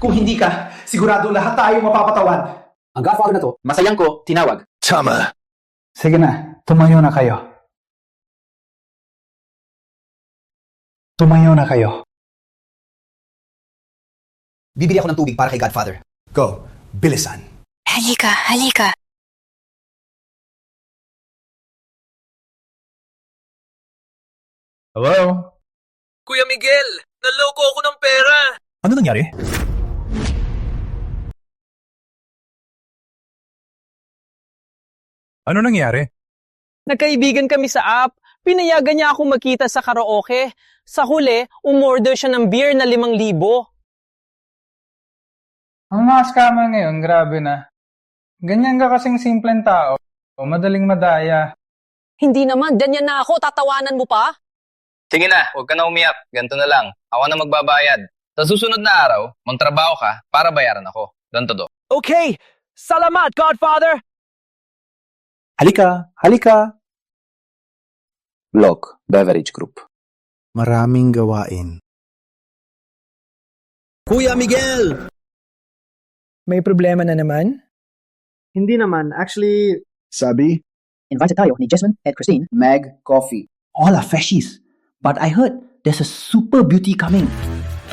Kung hindi ka, sigurado lahat tayo mapapatawan. Ang Godfather na to, masayang ko, tinawag. Tama. Sige na, tumayo na kayo. Tumayo na kayo. Bibili ako ng tubig para kay Godfather. Go. Bilisan. Halika, halika. Hello? Kuya Miguel, naloko ako ng pera. Ano nangyari? Ano nangyari? Nagkaibigan kami sa app. Pinayagan niya ako magkita sa karaoke. Sa huli, umorder siya ng beer na 5,000. Ang mga scammer ngayon, grabe na. Ganyan ka kasing simpleng tao. Madaling madaya. Hindi naman, ganyan na ako. Tatawanan mo pa? Sige na, huwag ka na umiyak. Ganito na lang. Ako na magbabayad. Sa susunod na araw, magtrabaho ka para bayaran ako. Ganito do. Okay! Salamat, Godfather! Halika, halika. Block Beverage Group. Maraming gawain. Kuya Miguel! May problema na naman? Hindi naman. Actually, Sabi? Invited tayo ni Jasmine at Christine. Mag Coffee. All are freshies. But I heard there's a super beauty coming.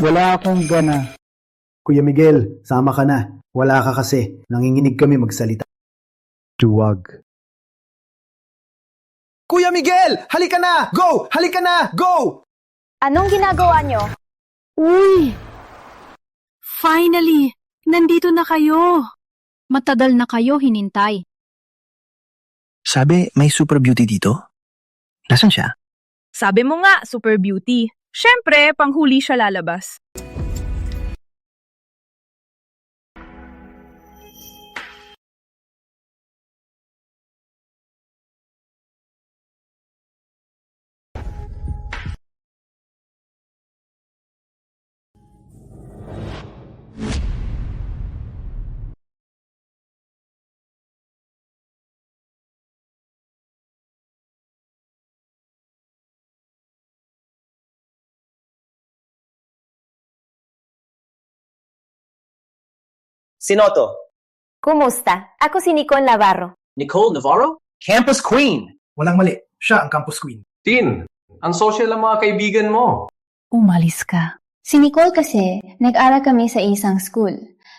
Wala akong gana. Kuya Miguel, sama ka na. Wala ka kasi. Nanginginig kami magsalita. Duwag. Kuya Miguel! Halika na! Go! Halika na! Go! Anong ginagawa nyo? Uy! Finally! Nandito na kayo! Matagal na kayo hinintay. Sabi, may super beauty dito? Nasaan siya? Sabi mo nga, super beauty. Siyempre, panghuli siya lalabas. Sino to? Kumusta? Ako si Nicole Navarro. Nicole Navarro? Campus Queen! Walang mali. Siya ang campus queen. Tin, ang social ng mga kaibigan mo. Umalis ka. Si Nicole kasi, nag-aral kami sa isang school.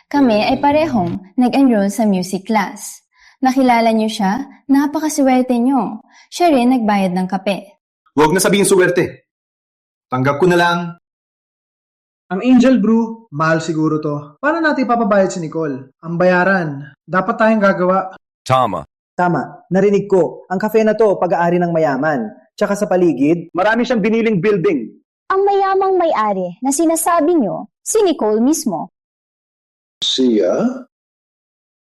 Kami ay parehong nag-enroll sa music class. Nakilala niyo siya? Napakaswerte niyo. Siya rin nagbayad ng kape. Huwag na sabihin suwerte. Tanggap ko na lang. Ang Angel Brew, mahal siguro to. Paano natin ipapabayad si Nicole? Ang bayaran. Dapat tayong gagawa. Tama. Tama. Narinig ko. Ang cafe na to, pag-aari ng mayaman. Tsaka sa paligid, marami siyang biniling building. Ang mayamang may-ari na sinasabi nyo, si Nicole mismo. Siya?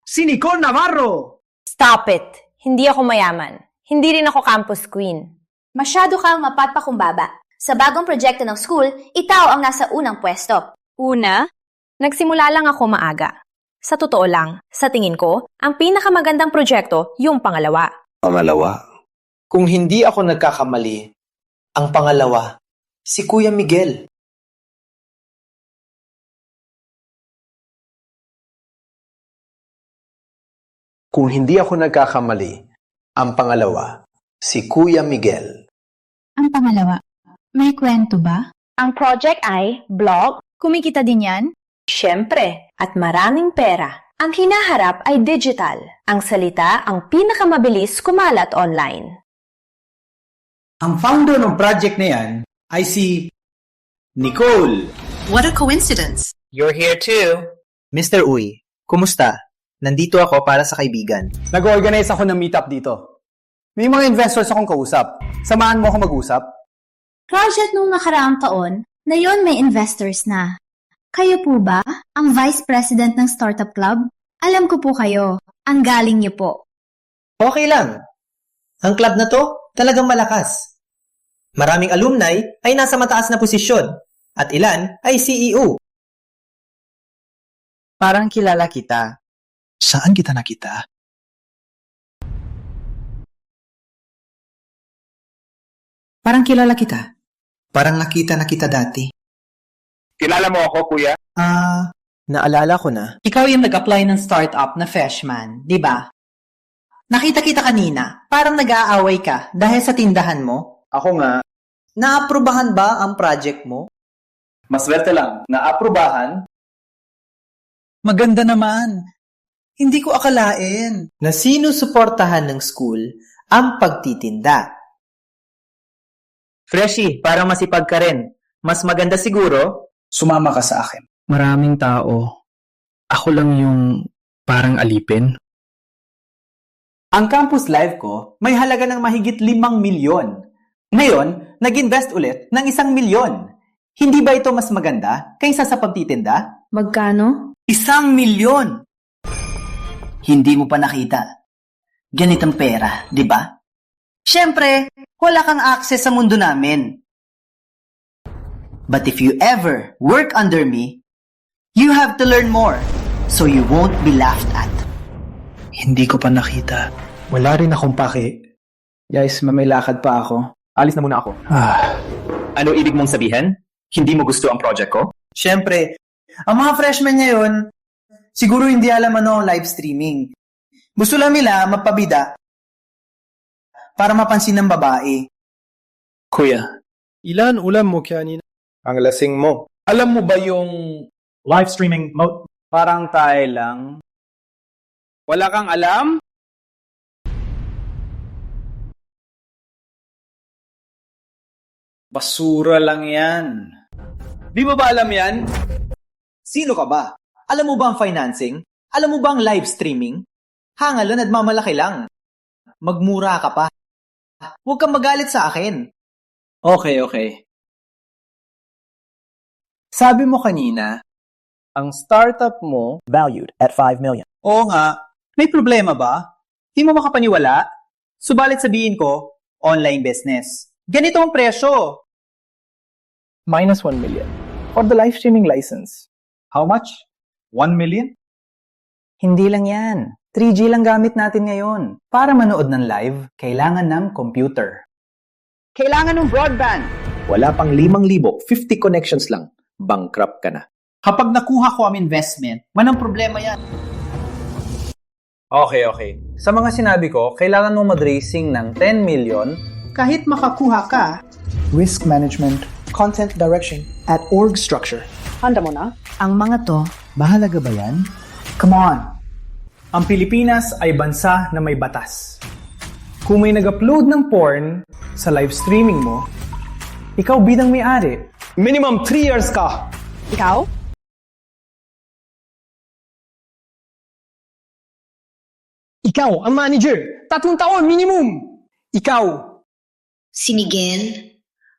Si Nicole Navarro! Stop it! Hindi ako mayaman. Hindi rin ako campus queen. Masyado kang mapagpakumbaba. Sa bagong proyekto ng school, ikaw ang nasa unang pwesto. Una, nagsimula lang ako maaga. Sa totoo lang, sa tingin ko, ang pinakamagandang proyekto yung pangalawa. Pangalawa? Kung hindi ako nagkakamali, ang pangalawa, si Kuya Miguel. Kung hindi ako nagkakamali, ang pangalawa, si Kuya Miguel. Ang pangalawa, may kwento ba? Ang project ay blog, Kumikita din yan? syempre, at maraming pera. Ang hinaharap ay digital. Ang salita ang pinakamabilis kumalat online. Ang founder ng project na yan ay si Nicole. What a coincidence! You're here too. Mr. Uy, kumusta? Nandito ako para sa kaibigan. Nag-organize ako ng meetup dito. May mga investors akong kausap. Samahan mo ako mag-usap? Project nung nakaraang taon, na yon may investors na. Kayo po ba, ang Vice President ng Startup Club? Alam ko po kayo. Ang galing niyo po. Okay lang. Ang club na to, talagang malakas. Maraming alumni ay nasa mataas na posisyon at ilan ay CEO. Parang kilala kita. Saan kita nakita? Parang kilala kita. Parang nakita na kita dati. Kilala mo ako, kuya? Naalala ko na. Ikaw yung nag-apply ng startup na freshman, di ba? Nakita kita kanina. Parang nag-aaway ka dahil sa tindahan mo. Ako nga, Naaprubahan ba ang project mo? maswerte lang, naaprubahan. Maganda naman. Hindi ko akalain na sinusuportahan ng school ang pagtitinda. Freshie, parang masipag ka rin. Mas maganda siguro, Sumama ka sa akin. Maraming tao. Ako lang yung parang alipin. Ang campus live ko may halaga ng mahigit 5 milyon. Ngayon, nag-invest ulit ng 1 milyon. Hindi ba ito mas maganda kaysa sa pagtitinda? Magkano? 1 milyon! Hindi mo pa nakita. Ganitong pera, di ba? Siyempre, wala kang access sa mundo namin. But if you ever work under me, you have to learn more so you won't be laughed at. Hindi ko pa nakita. Wala rin akong paki. Guys, may lakad pa ako. Alis na muna ako. Ano ibig mong sabihin? Hindi mo gusto ang project ko? Siyempre, ang mga freshmen ngayon, siguro hindi alam ano ang live streaming. Gusto lang nila mapabida para mapansin ng babae. Kuya, Ilan ulam mo kanina? Ang lasing mo. Alam mo ba yung Live streaming mode? parang tayo lang. wala kang alam? Basura lang yan. Di mo ba alam yan? Sino ka ba? Alam mo ba ang financing? Alam mo ba ang live streaming? Hangalan at mamalaki lang. Magmura ka pa. Huwag kang magalit sa akin. Okay. Sabi mo kanina, ang startup mo valued at 5 million. Oo nga. May problema ba? Di mo makapaniwala? Subalit sabihin ko, online business. Ganito ang presyo. Minus 1 million. For the live streaming license. How much? 1 million? Hindi lang yan. 3G lang gamit natin ngayon. Para manood ng live, kailangan ng computer. Kailangan ng broadband. Wala pang 5,000, 50 connections lang. Bankrupt ka na. Kapag nakuha ko ang investment, walang problema yan. Okay. Sa mga sinabi ko, kailangan mo mag-raising ng 10 million Kahit makakuha ka, risk management, content direction, at org structure. Handa mo na? Ang mga to, bahalaga ba yan? Come on! Ang Pilipinas ay bansa na may batas. Kung may nag-upload ng porn sa live streaming mo, ikaw bidang may-ari. Minimum 3 years ka. Ikaw? Ikaw ang manager. 3 taon minimum. Ikaw. Si Miguel,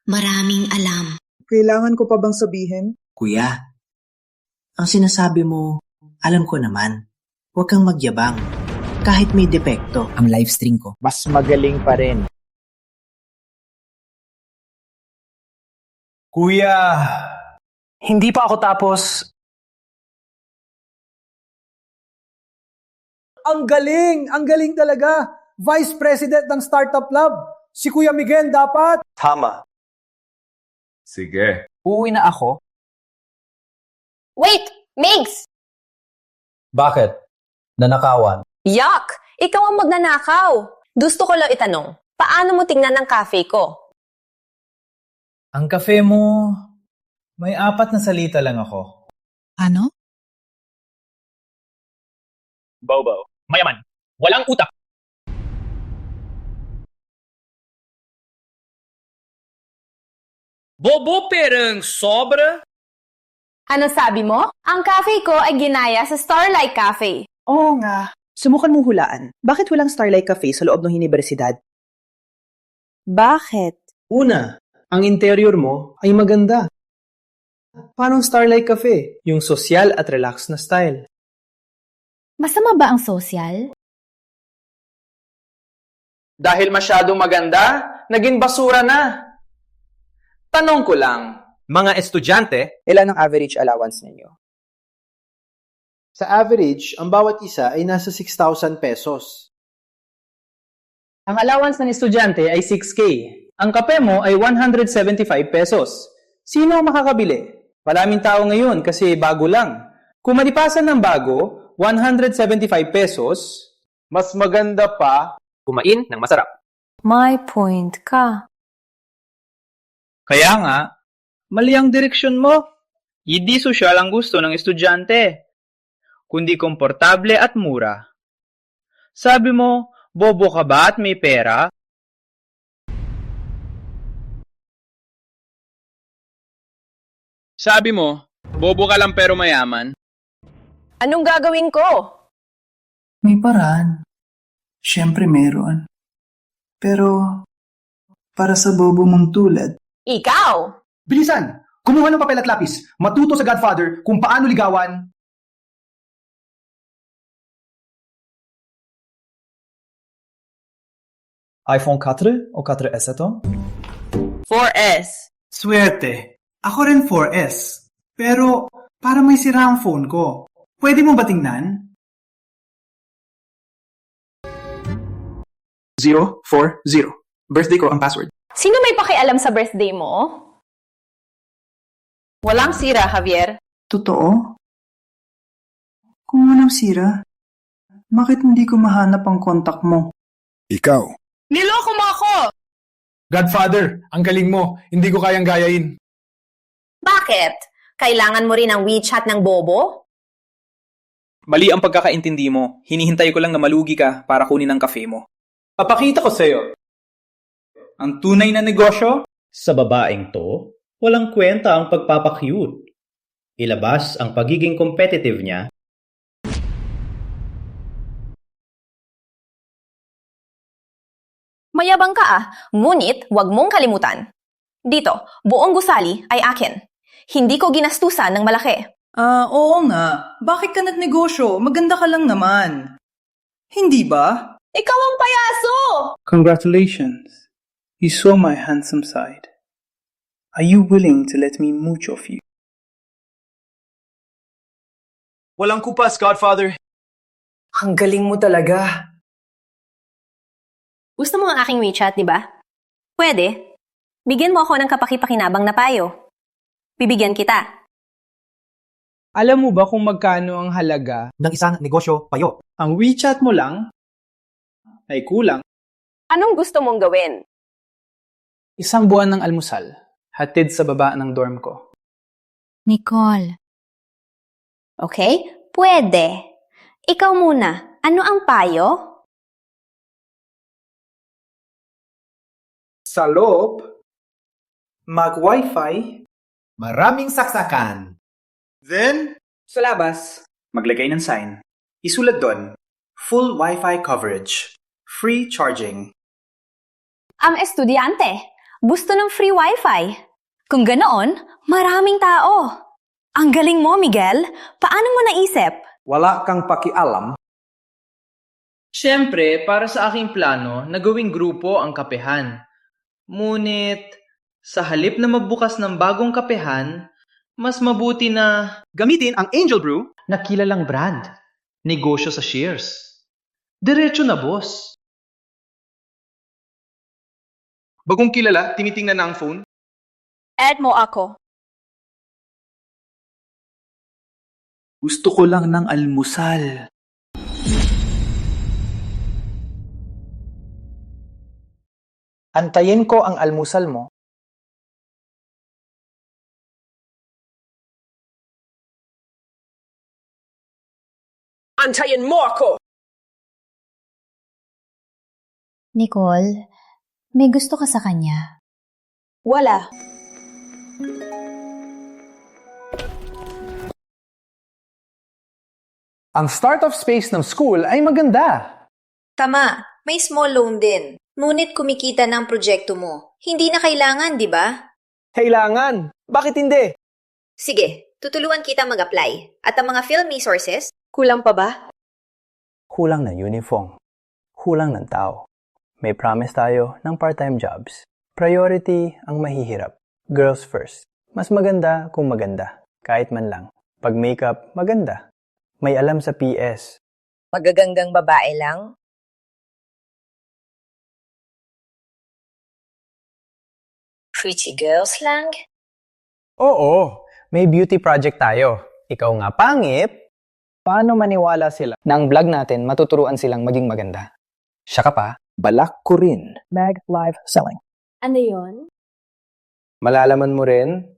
maraming alam. Kailangan ko pa bang sabihin? Kuya, ang sinasabi mo, alam ko naman. Huwag kang magyabang. Kahit may depekto ang live stream ko. mas magaling pa rin. Kuya, hindi pa ako tapos. Ang galing talaga. Vice President ng Startup Lab. Si Kuya Miguel dapat. Tama. Sige. Uuwi na ako. Wait! Migs! Bakit? Nanakawan. Yuck! Ikaw ang magnanakaw. Gusto ko lang itanong, paano mo tingnan ang cafe ko? Ang kafe mo, may 4 na salita lang ako. Ano? Bobo. Mayaman. Walang utak. Bobo perang sobra? Ano sabi mo? Ang cafe ko ay ginaya sa Starlight Cafe. Oo nga. Subukan mong hulaan. Bakit walang Starlight Cafe sa loob ng universidad? Bakit? Una, ang interior mo ay maganda. Paano Starlight Cafe? Yung social at relaxed na style. Masama ba ang social? Dahil masyadong maganda, naging basura na. Tanong ko lang, Mga estudyante, Ilan ang average allowance ninyo? Sa average, ang bawat isa ay nasa 6,000 pesos. Ang allowance ng estudyante ay 6K. Ang kape mo ay 175 pesos. Sino ang makakabili? Maraming tao ngayon kasi bago lang. Kung malipasan ng bago, 175 pesos, mas maganda pa kumain ng masarap. May point ka. Kaya nga, mali ang direksyon mo. Hindi sosyal ang gusto ng estudyante, kundi komportable at mura. Sabi mo, bobo ka ba at may pera? Sabi mo, bobo ka lang pero mayaman. Anong gagawin ko? May paraan. Siyempre meron. Pero, para sa bobo mong tulad. Ikaw! Bilisan! Kumuha ng papel at lapis. Matuto sa Godfather kung paano ligawan. iPhone 4 o 4S ito? 4S. Swerte. Ako rin 4S. Pero, para may sira ang phone ko. Pwede mo ba tingnan? 040. Birthday ko ang password. Sino may pakialam sa birthday mo? Walang sira, Javier. Totoo? Kung walang sira, bakit hindi ko mahanap ang kontak mo? Ikaw. Niloko mo ako! Godfather, ang galing mo. Hindi ko kayang gayain. Bakit? Kailangan mo rin ang WeChat ng bobo? Mali ang pagkakaintindi mo. Hinihintay ko lang na malugi ka para kunin ang kafe mo. Papakita ko sa'yo. Ang tunay na negosyo? Sa babaeng to, walang kwenta ang pagpapakyut. Ilabas ang pagiging competitive niya. Mayabang ka ngunit wag mong kalimutan. Dito, buong gusali ay akin. Hindi ko ginastusan ng malaki. Oo nga. Bakit ka nagnegosyo? Maganda ka lang naman. Hindi ba? Ikaw ang payaso! Congratulations. You saw my handsome side. Are you willing to let me mooch off you? Walang kupas, Godfather. Ang galing mo talaga. Gusto mo ang aking WeChat, di ba? Pwede. Bigyan mo ako ng kapaki-pakinabang na payo. Bibigyan kita. Alam mo ba kung magkano ang halaga ng isang negosyo payo? Ang WeChat mo lang ay kulang. Anong gusto mong gawin? Isang buwan ng almusal, hatid sa baba ng dorm ko. Nicole. Okay? Pwede. Ikaw muna. Ano ang payo? Sa loob, mag-Wi-Fi, maraming saksakan. then, sa labas, maglagay ng sign. Isulat doon, full Wi-Fi coverage, free charging. Ang estudyante. Gusto ng free Wi-Fi. Kung ganoon, maraming tao. Ang galing mo, Miguel. Paano mo naisip? Wala kang pakialam. Siyempre, para sa aking plano na gawing grupo ang kapehan. Ngunit, sa halip na magbukas ng bagong kapehan, mas mabuti na Gamitin ang Angel Brew. na kilalang brand. Negosyo sa shares. Diretso na, boss. Bagong kilala, tinitingnan na ang phone. Add mo ako. Gusto ko lang ng almusal. Antayin ko ang almusal mo. Antayin mo ako! Nicole, may gusto ka sa kanya. Wala. Ang startup space ng school ay maganda. Tama, may small loan din. Ngunit kumikita ng proyekto mo. Hindi na kailangan, di ba? Kailangan! Bakit hindi? Sige, tutulungan kita mag-apply. At ang mga film resources, Kulang pa ba? Kulang ng uniform. Kulang ng tao. May promise tayo ng part-time jobs. Priority ang mahihirap. Girls first. Mas maganda kung maganda. Kahit man lang. Pag makeup, maganda. May alam sa PS. Magagandang babae lang? pretty girl slang? Oo, may beauty project tayo. Ikaw nga pangit. Paano maniwala sila na ang vlog natin matuturuan silang maging maganda? Siya ka pa, balak ko rin. Mag Live Selling. Ano yun? Malalaman mo rin?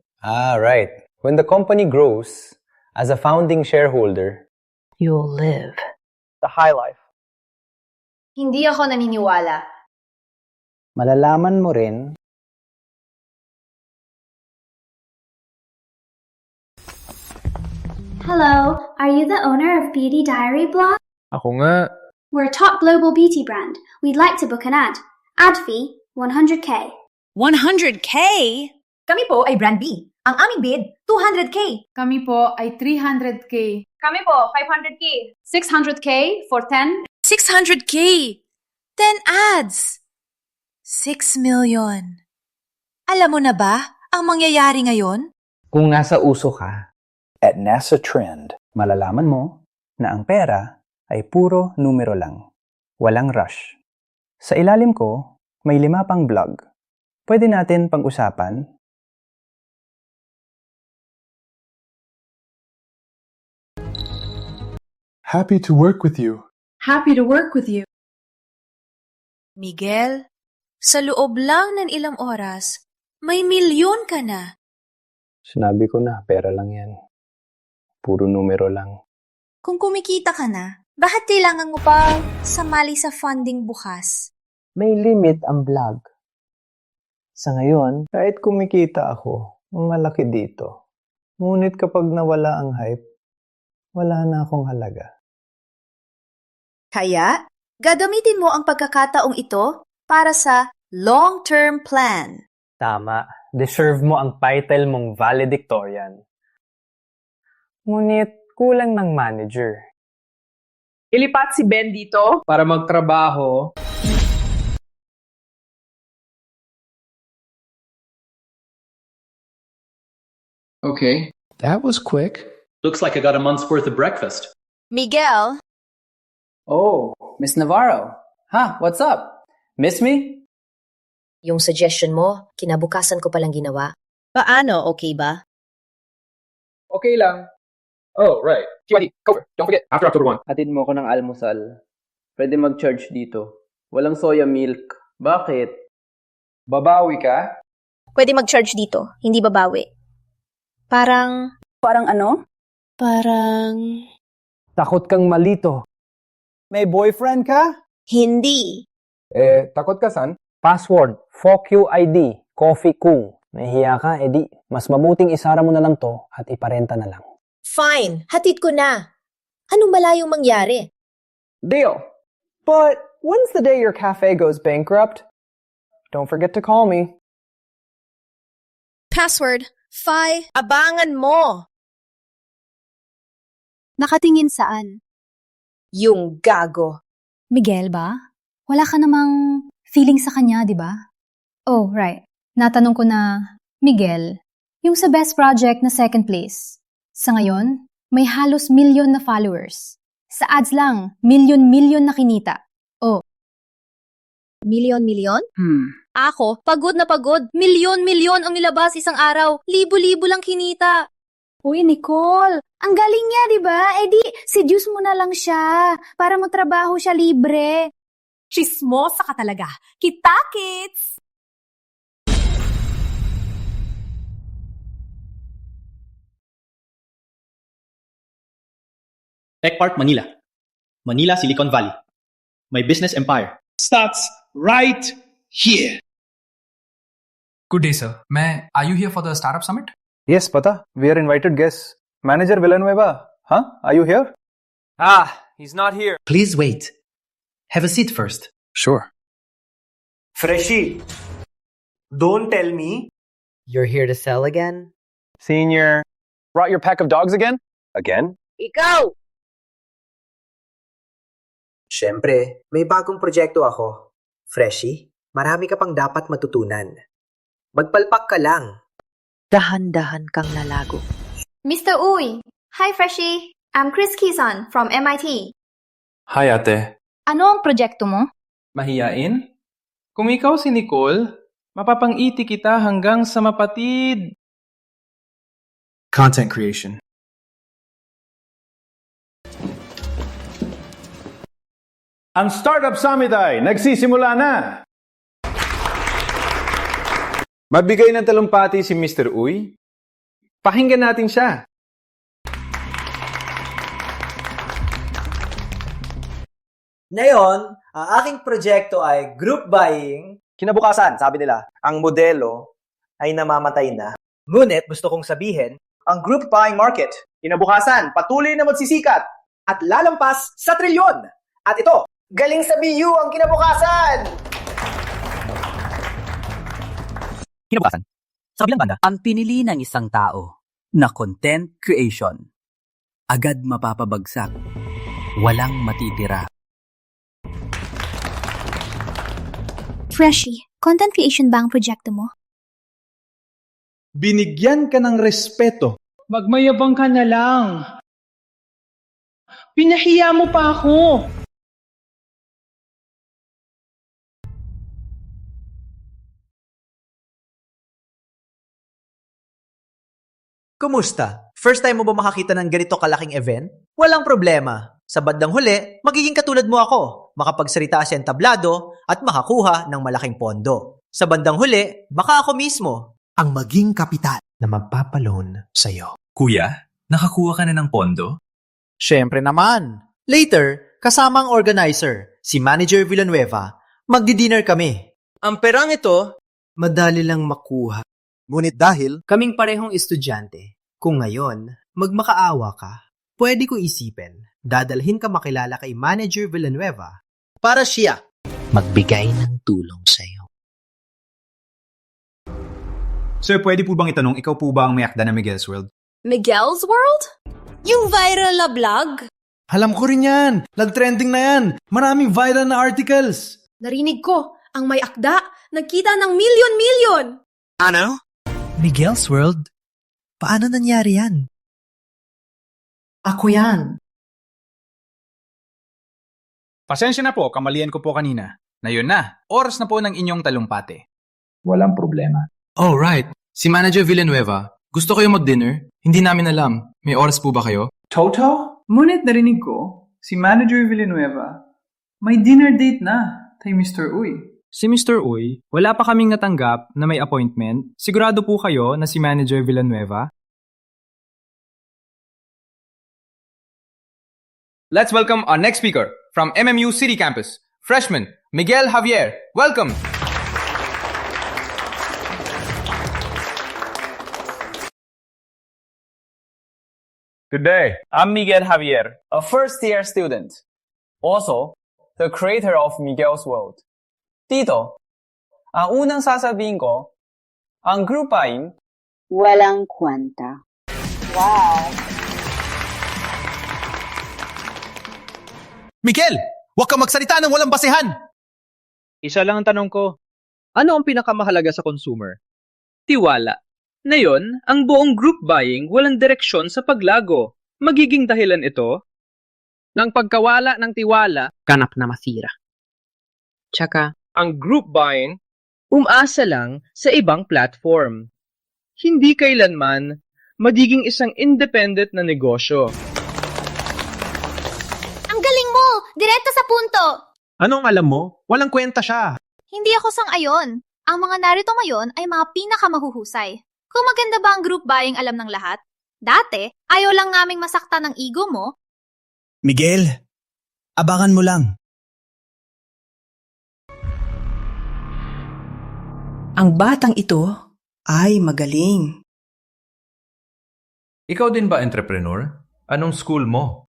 Right. When the company grows, as a founding shareholder, You'll live. the high life. Hindi ako naniniwala. Malalaman mo rin Hello, are you the owner of Beauty Diary Blog? Ako nga. We're a top global beauty brand. We'd like to book an ad. Ad fee, 100K. 100K? Kami po ay Brand B. Ang aming bid, 200K. Kami po ay 300K. Kami po, 500K. 600K for 10. 600K. 10 ads. 6 million. Alam mo na ba ang mangyayari ngayon? kung nasa uso ka. At nasa trend, malalaman mo na ang pera ay puro numero lang. Walang rush. Sa ilalim ko, may 5 pang blog. Pwede natin pag-usapan. Happy to work with you. Happy to work with you. Miguel, sa loob lang ng ilang oras, may milyon ka na. Sinabi ko na, pera lang yan. Puro numero lang. Kung kumikita ka na, bakit kailangan mo pa sumali sa funding bukas? May limit ang vlog. Sa ngayon, kahit kumikita ako, malaki dito. Ngunit kapag nawala ang hype, wala na akong halaga. Kaya, gagamitin mo ang pagkakataong ito para sa long-term plan. Tama. Deserve mo ang title mong valedictorian. Ngunit kulang ng manager. Ilipat si Ben dito para magtrabaho. Okay. That was quick. Looks like I got a month's worth of breakfast. Miguel? Oh, Miss Navarro. What's up? Miss me? Yung suggestion mo, kinabukasan ko palang ginawa. Paano, okay ba? Okay lang. Oh, right. Kiwadi, cover. Don't forget, after October 1. Atid mo ko ng almusal. Pwede mag-charge dito. Walang soya milk. Bakit? Babawi ka? Pwede mag-charge dito, hindi babawi. Parang ano? Parang... Takot kang malito. May boyfriend ka? Hindi. Takot ka san? Password, fuck you ID, coffee kung. Nahihiya ka, edi, mas mabuting isara mo na lang to at iparenta na lang. Fine, hatid ko na. Anong malayong mangyari? Deal. But when's the day your cafe goes bankrupt? Don't forget to call me. Password, abangan mo. Nakatingin saan? Yung gago. Miguel ba? Wala ka namang feeling sa kanya, di ba? Oh, right. Natanong ko na, Miguel, yung sa best project na second place, sa ngayon, may halos 1 million na followers. Sa ads lang, 1 million na kinita. Oh. Milyon? Ako, pagod na pagod. Milyon ang nilabas isang araw. Libo-libo lang kinita. Uy, Nicole, ang galing niya, di ba? Eh di, seduce mo na lang siya para magtrabaho siya libre. Chismosa ka talaga. Kita-kits! Tech Park, Manila. Manila, Silicon Valley. My business empire starts right here. Good day, sir. Are you here for the Startup Summit? Yes, Pata. We are invited guests. Manager Villanueva. Are you here? He's not here. Please wait. Have a seat first. Sure. Freshie, don't tell me. You're here to sell again? Senior. Brought your pack of dogs again? Again? Ikaw! Siyempre, may bagong proyekto ako. Freshie, marami ka pang dapat matutunan. Magpalpak ka lang. Dahan-dahan kang lalago. Mr. Uy! Hi, Freshie! I'm Chris Kizan from MIT. Hi, ate. Ano ang proyekto mo? Mahiyain? Kung ikaw si Nicole, Mapapangiti kita hanggang sa mapatid. Content creation. Ang Startup Summit ay nagsisimula na! Magbigay ng talumpati si Mr. Uy. Pakinggan natin siya. Ngayon, ang aking proyekto ay group buying. Kinabukasan, sabi nila, ang modelo ay namamatay na. Ngunit gusto kong sabihin, Ang group buying market, kinabukasan, patuloy na magsisikat at lalampas sa trilyon. At ito, galing sa BU ang kinabukasan! Kinabukasan, sa kabilang banda, ang pinili ng isang tao na content creation. Agad mapapabagsak. Walang matitira. Freshie, content creation ba ang proyekto mo? Binigyan ka ng respeto. Magmayabang ka na lang. Pinahiya mo pa ako. Kumusta? First time mo ba makakita ng ganito kalaking event? Walang problema. Sa bandang huli, magiging katulad mo ako. Makapagsalita sa entablado at makakuha ng malaking pondo. Sa bandang huli, baka ako mismo ang maging kapitan na magpapaloan sa'yo. Kuya, nakakuha ka na ng pondo? Siyempre naman. Later, kasama ang organizer, si Manager Villanueva, magdi-dinner kami. Ang perang ito, madali lang makuha. Ngunit dahil kaming parehong estudyante, kung ngayon magmakaawa ka, pwede ko isipin, dadalhin ka makilala kay Manager Villanueva para siya magbigay ng tulong sa'yo. Sir, pwede po bang itanong, ikaw po ba ang may akda ng Miguel's World? Miguel's World? Yung viral na vlog? Alam ko rin yan. Nag-trending na yan. Maraming viral na articles. Narinig ko, ang may akda, nagkita ng milyon-milyon. Ano? Miguel's World? Paano nangyari yan? Ako yan. Pasensya na po, kamalian ko po kanina. Na yun na, oras na po ng inyong talumpati. Walang problema. Oh, right. Si Manager Villanueva. Gusto kayo mag-dinner? Hindi namin alam. May oras po ba kayo? Toto? Ngunit narinig ko, si Manager Villanueva, may dinner date na kay Mr. Uy. Si Mr. Uy, wala pa kaming natanggap na may appointment. Sigurado po kayo na si Manager Villanueva? Let's welcome our next speaker from MMU City Campus, freshman Miguel Javier. Welcome! Good day. I'm Miguel Javier, a first-year student. Also, the creator of Miguel's World. Dito, ang unang sasabihin ko, ang group buying, walang kwenta. wow! Miguel! Huwag kang magsalita ng walang basehan! Isa lang ang tanong ko. Ano ang pinakamahalaga sa consumer? Tiwala. Ngayon, ang buong group buying walang direksyon sa paglago. Magiging dahilan ito ng pagkawala ng tiwala, ganap na masira. Tsaka, ang group buying umasa lang sa ibang platform. Hindi kailanman magiging isang independent na negosyo. Ang galing mo! Direkta sa punto! Anong alam mo? Walang kwenta siya. Hindi ako sang-ayon. Ang mga narito ngayon ay mga pinakamahuhusay. Kung maganda ba ang group buying alam ng lahat? Dati, ayaw lang naming masaktan ng ego mo. Miguel, abangan mo lang. Ang batang ito ay magaling. Ikaw din ba entrepreneur? Anong school mo?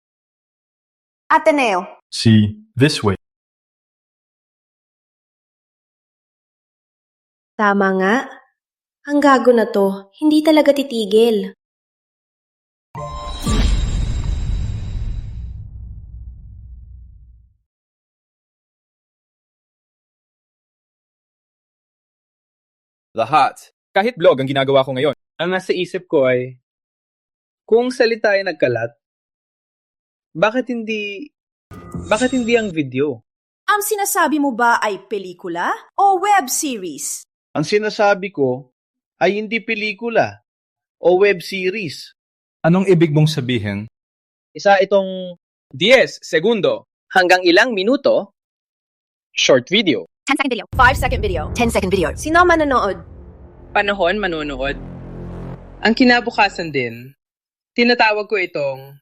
Ateneo. See, this way. Tama nga. Ang gago na to, hindi talaga titigil. Lahat. Kahit blog ang ginagawa ko ngayon. Ang nasa isip ko ay, kung salita ay nagkalat, bakit hindi ang video? Ang sinasabi mo ba ay pelikula o web series? Ang sinasabi ko ay hindi pelikula o web series. Anong ibig mong sabihin? Isa itong 10 segundo hanggang ilang minuto, short video. 10-second video. 5-second video. 10-second video. Sino ang manonood? Panahon manonood. Ang kinabukasan din, tinatawag ko itong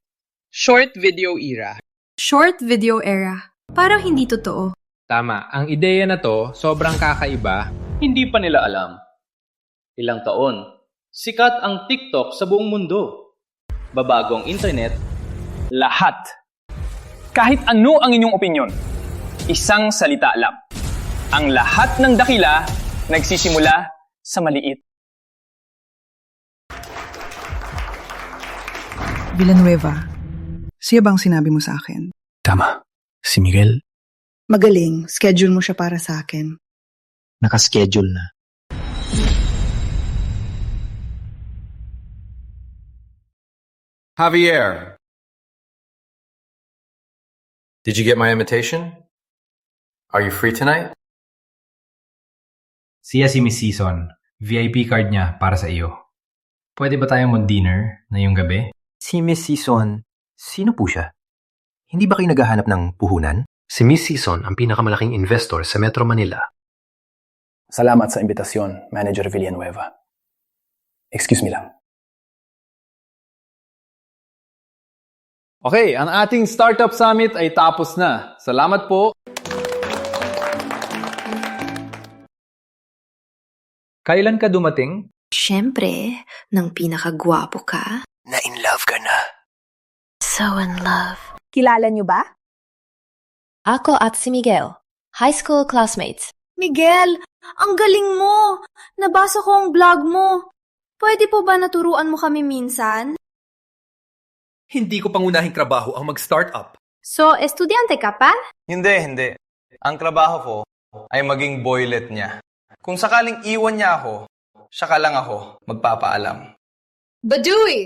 short video era. Short video era. Parang hindi totoo. Tama, ang ideya na to sobrang kakaiba. Hindi pa nila alam. Ilang taon, sikat ang TikTok sa buong mundo. Babago ang internet. Lahat. Kahit ano ang inyong opinyon, isang salita lang. Ang lahat ng dakila nagsisimula sa maliit. Villanueva, siya bang sinabi mo sa akin? Tama. Si Miguel, Magaling, schedule mo siya para sa akin. nakaschedule na. Javier. Did you get my invitation? Are you free tonight? Siya si Miss Season. VIP card niya para sa iyo. Pwede ba tayong mag-dinner na yung gabi? Si Miss Season, sino po siya? Hindi ba kayo naghahanap ng puhunan? Si Miss Season ang pinakamalaking investor sa Metro Manila. Salamat sa imbitasyon, Manager Villanueva. Excuse me lang. Okay, ang ating Startup Summit ay tapos na. Salamat po. Kailan ka dumating? Siyempre, nang pinakagwapo ka. Na-in love ka na. So in love. Kilala niyo ba? Ako at si Miguel. High school classmates. Miguel, ang galing mo! Nabasa ko ang blog mo. Pwede po ba naturuan mo kami minsan? Hindi ko pangunahing trabaho ang mag-startup. So, estudyante ka pa? Hindi. Ang trabaho ko ay maging boylet niya. Kung sakaling iwan niya ako, saka lang ako magpapaalam. Baduy!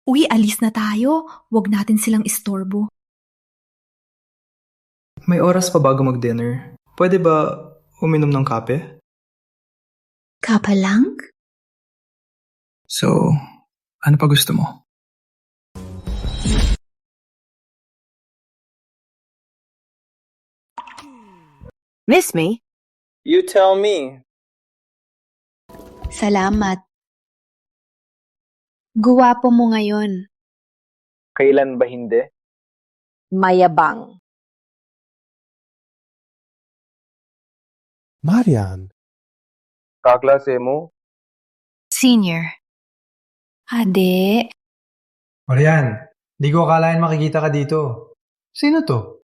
Uy, alis na tayo. Huwag natin silang istorbo. May oras pa bago mag-dinner. Pwede ba uminom ng kape? Kapa lang? So, ano pa gusto mo? Miss me? You tell me. Salamat. Guwapo mo ngayon. Kailan ba hindi? Mayabang. Marian. Kaklase mo? Senior. Ade. Marian, di ko akalain makikita ka dito. Sino to?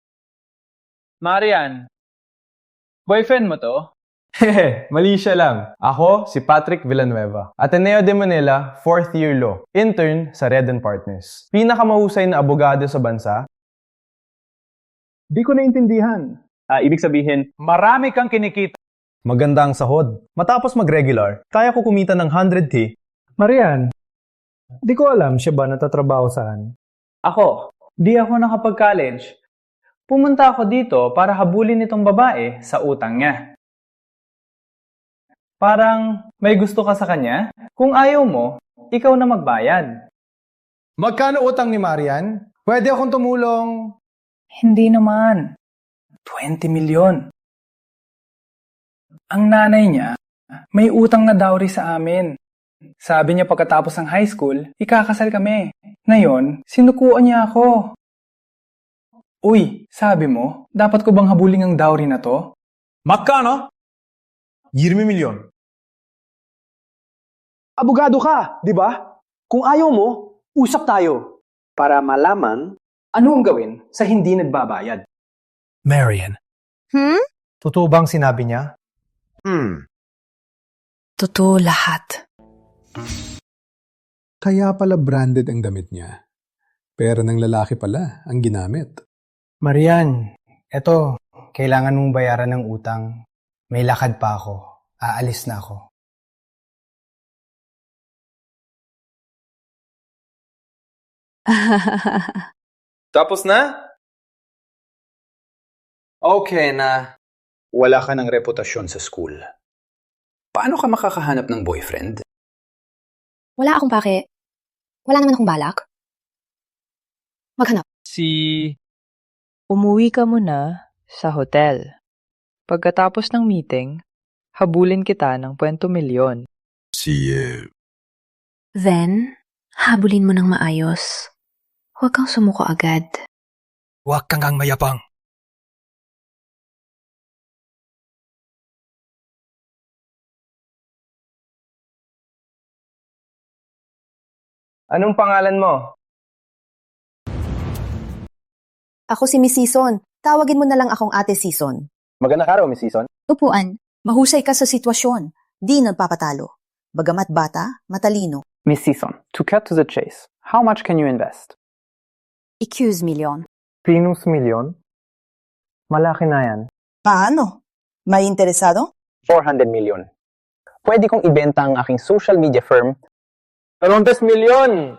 Marian. Boyfriend mo to? Hehe, mali siya lang. Ako, si Patrick Villanueva. Ateneo de Manila, 4th year law. Intern sa Red & Partners. Pinakamahusay na abogado sa bansa. Di ko naintindihan. Ibig sabihin, marami kang kinikita. Maganda ang sahod. Matapos mag-regular, kaya ko kumita ng 100K. Marian, di ko alam siya ba natatrabaho saan. Ako, di ako nakapag-college. Pumunta ako dito para habulin itong babae sa utang niya. Parang may gusto ka sa kanya? Kung ayaw mo, ikaw na magbayad. Magkano utang ni Marian? Pwede akong tumulong. Hindi naman. 20 milyon. Ang nanay niya, may utang na dowry sa amin. Sabi niya pagkatapos ng high school, ikakasal kami. Ngayon, sinukuan niya ako. Uy, sabi mo, dapat ko bang habulin ang dowry na to? Magkano? 20 milyon. Abogado ka, di ba? Kung ayaw mo, usap tayo. Para malaman, ano ang gawin sa hindi nagbabayad? Marian. Totoo bang sinabi niya? Totoo lahat. Kaya pala branded ang damit niya. Pero ng lalaki pala ang ginamit. Marian, eto, kailangan mong bayaran ng utang. May lakad pa ako. Aalis na ako. Tapos na? Okay na. wala ka ng reputasyon sa school. Paano ka makakahanap ng boyfriend? Wala akong pake. Wala naman akong balak. Maghanap. Umuwi ka muna sa hotel. Pagkatapos ng meeting, habulin kita ng ₱20,000,000. Then, habulin mo ng maayos. Huwag kang sumuko agad. Huwag kang mayabang. Anong pangalan mo? Ako si Miss Season. Tawagin mo na lang akong Ate Season. Magandang araw, Miss Season. Upuan. Mahusay ka sa sitwasyon. Di nagpapatalo. Bagamat bata, matalino. Miss Season, to cut to the chase, how much can you invest? Excuse million. Pinus milyon? Malaki na yan. Paano? May interesado? 400 million. Pwede kong ibenta ang aking social media firm. 300 milyon!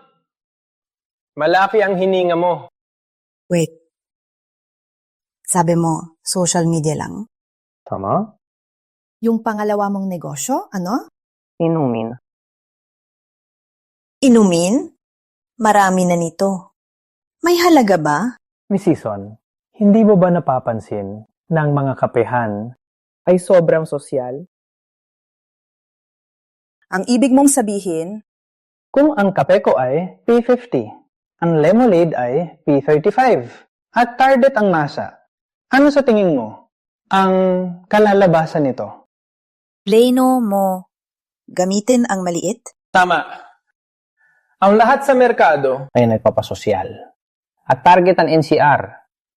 Malaki ang hininga mo. Wait. Sabi mo, social media lang? Tama? Yung pangalawa mong negosyo, ano? Inumin. Inumin? Marami na nito. May halaga ba? Miss Season, hindi mo ba napapansin na ang mga kapehan ay sobrang sosyal? Ang ibig mong sabihin, Kung ang kape ko ay P50, ang lemonade ay P35, at target ang masa, ano sa tingin mo ang kalalabasan nito? pleno mo gamitin ang maliit? Tama. Ang lahat sa merkado Ay nagpapasosyal. At target ang NCR,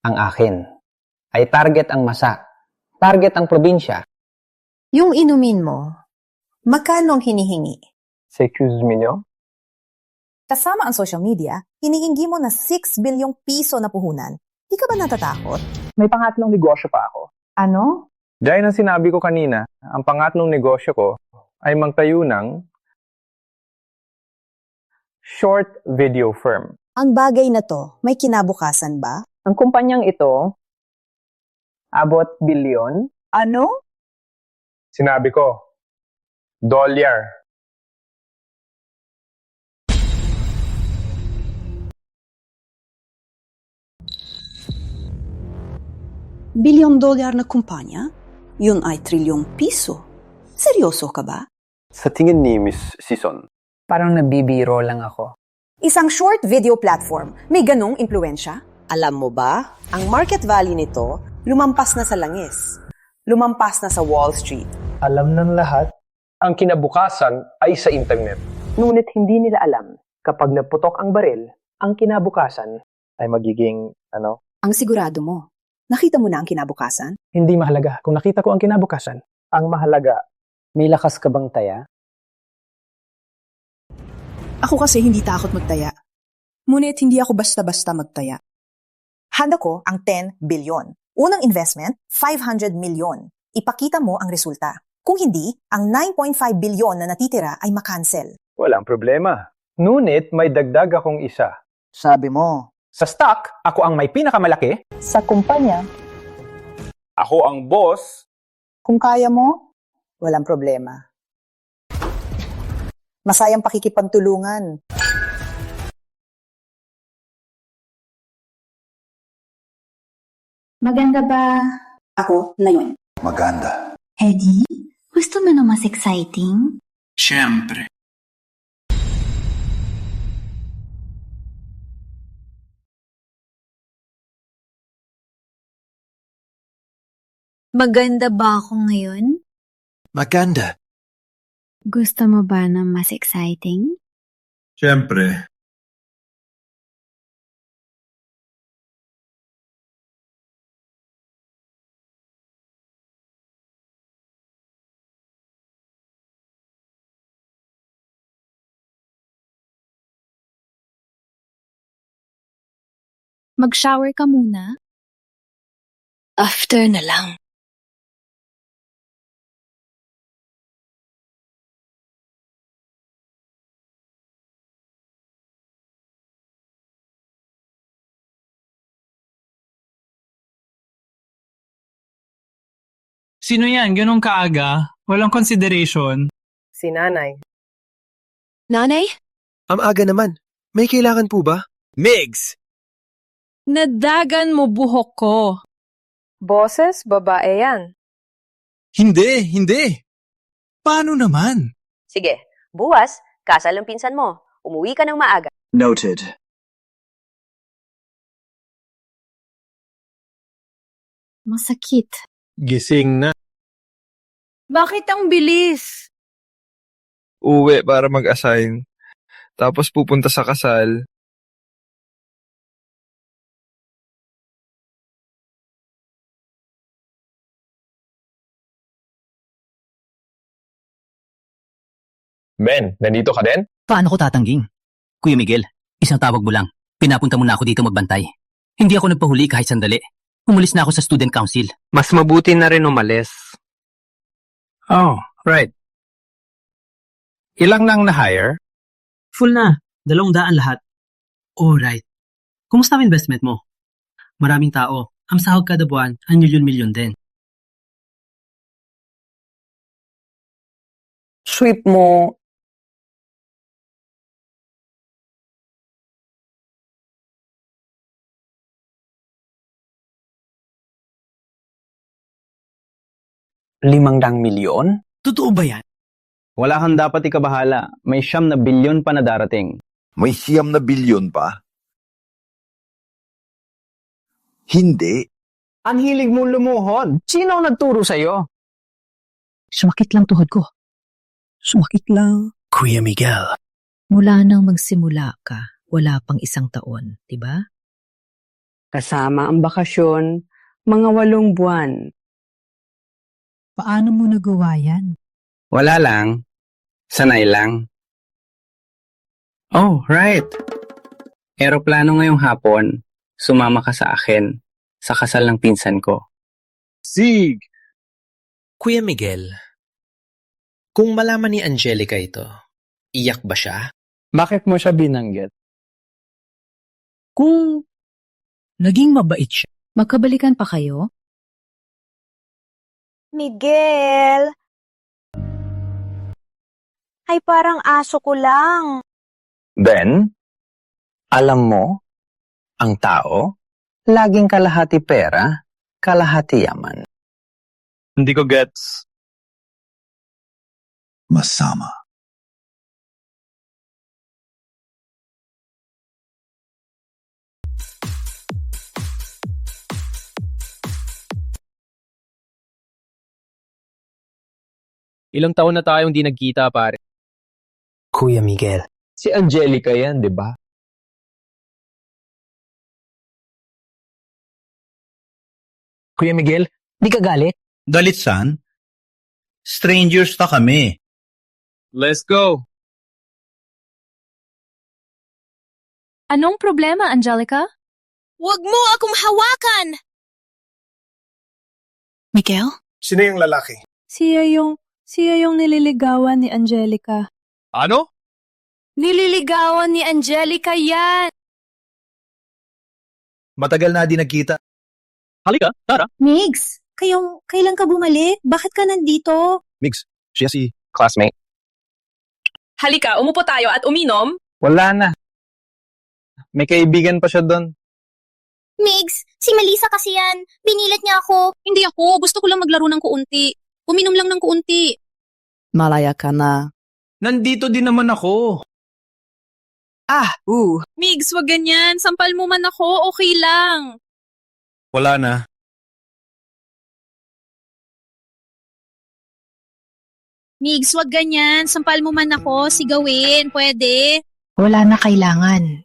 ang akin, ay target ang masa, target ang probinsya. Yung inumin mo, magkano ang hinihingi? Excuse me nyo? Kasama ang social media, hinihingi mo na 6 bilyong piso na puhunan. Di ka ba natatakot? May pangatlong negosyo pa ako. Ano? Gaya ng sinabi ko kanina, ang pangatlong negosyo ko ay magtayo ng short video firm. Ang bagay na to, may kinabukasan ba? Ang kumpanyang ito, abot bilyon. Ano? Sinabi ko, dolyar. $1 billion na kumpanya? Yun ay trilyong piso. Seryoso ka ba? Sa tingin ni Miss Season, Parang nabibiro lang ako. Isang short video platform, may ganong impluensya? Alam mo ba, ang market value nito, lumampas na sa langis. Lumampas na sa Wall Street. Alam ng lahat, Ang kinabukasan ay sa internet. ngunit hindi nila alam kapag naputok ang baril, ang kinabukasan ay magiging, Ang sigurado mo, nakita mo na ang kinabukasan? Hindi mahalaga kung nakita ko ang kinabukasan. Ang mahalaga, may lakas ka bang taya? Ako kasi hindi takot magtaya. Ngunit hindi ako basta-basta magtaya. Handa ko ang 10 bilyon. Unang investment, 500 milyon. Ipakita mo ang resulta. Kung hindi, ang 9.5 bilyon na natitira ay makancel. Walang problema. Ngunit may dagdag akong isa. Sabi mo. Sa stock, ako ang may pinakamalaki. Sa kumpanya, Ako ang boss. kung kaya mo, walang problema. Masayang pakikipagtulungan. Maganda ba? Ako na yun. Maganda. Eddie, gusto mo na mas exciting? Siyempre. Maganda ba ako ngayon? Maganda. Gusto mo ba na mas exciting? Siyempre. Mag-shower ka muna? After na lang. Sino yan? Ganun kaaga? Walang consideration. Si nanay. Nanay? Ang aga naman. May kailangan po ba? Migs! Nadagan mo buhok ko. Boses, babae yan. Hindi. Paano naman? Sige, buwas, kasal ang pinsan mo. Umuwi ka ng maaga. Noted. Masakit. Gising na. Bakit ang bilis? Uwi para mag-assign. Tapos pupunta sa kasal. Ben, nandito ka din? Paano ko tatangging? Kuya Miguel, isang tawag mo lang. Pinapunta mo na ako dito magbantay. Hindi ako nagpahuli kahit sandali. Umulis na ako sa student council. Mas mabuti na rin umalis. Oh, right. Ilang nang na-hire? Full na. 200 lahat. Alright. Kumusta ang investment mo? Maraming tao. Ang sahod kada buwan ay milyon-milyon din. Sweep mo. ₱500,000,000? Totoo ba yan? Wala kang dapat ikabahala. May 9 bilyon pa na darating. May 9 bilyon pa? Hindi. Ang hilig mong lumuhod. Sino ang nagturo sa'yo? Sumakit lang tuhod ko. Sumakit lang. Kuya Miguel. Mula nang magsimula ka, wala pang 1 taon, diba? Kasama ang bakasyon, mga 8 buwan. Paano mo nagawa yan? Wala lang. Sanay lang. Oh, right. Eroplano ngayong hapon. Sumama ka sa akin sa kasal ng pinsan ko. Sig! Kuya Miguel, kung malaman ni Angelica ito, iyak ba siya? Bakit mo siya binanggit? Kung naging mabait siya, magkabalikan pa kayo? Miguel! Ay parang aso ko lang. Ben, alam mo, ang tao, laging kalahati pera, kalahati yaman. Hindi ko gets. Masama. Ilang taon na tayong di nagkita, pare. Kuya Miguel. Si Angelica yan, di ba? Kuya Miguel, di ka galit? Galit saan? Strangers na kami. Let's go! Anong problema, Angelica? Huwag mo akong hawakan! Miguel? Sino yung lalaki? Siya yung nililigawan ni Angelica. Ano? Nililigawan ni Angelica yan! Matagal na di nagkita. Halika, tara. Migs, kailan ka bumalik? Bakit ka nandito? Migs, siya si Classmate. Halika, umupo tayo at uminom. Wala na. May kaibigan pa siya doon. Migs, si Melissa kasi yan. Binilit niya ako. Hindi ako, gusto ko lang maglaro ng kuunti. Uminom lang ng kuunti. Malaya ka na. Nandito din naman ako. Migs, wag ganyan. Sampal mo man ako, okay lang. Wala na. Migs, wag ganyan. Sampal mo man ako, sigawin. Pwede. Wala na kailangan.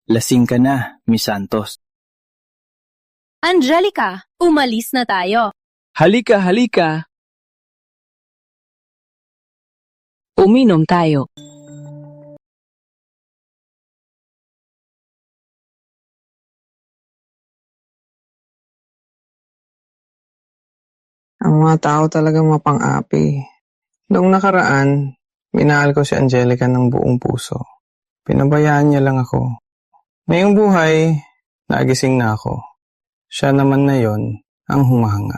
Lasing ka na, Miss Santos. Angelica, umalis na tayo. Halika, halika. Uminom tayo. Ang mga tao talagang mapang-api. Noong nakaraan, minahal ko si Angelica ng buong puso. Pinabayaan niya lang ako. Ngayong buhay, nagising na ako. Siya naman na yon ang humahanga.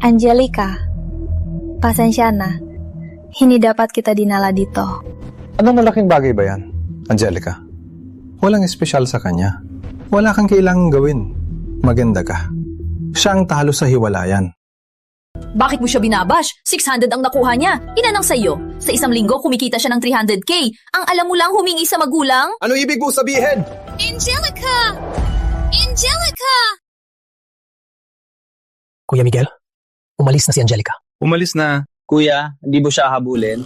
Angelica, pasensya na. Hindi dapat kita dinala dito. Anong malaking bagay ba yan, Angelica? Walang espesyal sa kanya. Wala kang kailangang gawin. Maganda ka. Siya ang talo sa hiwalayan. Bakit mo siya binabash? 600 ang nakuha niya. Inanang sa'yo. Sa isang linggo, kumikita siya ng 300k. Ang alam mo lang humingi sa magulang? Ano ibig mo sabihin? Angelica! Angelica! Kuya Miguel, umalis na si Angelica. Umalis na. Kuya, hindi mo siya habulin?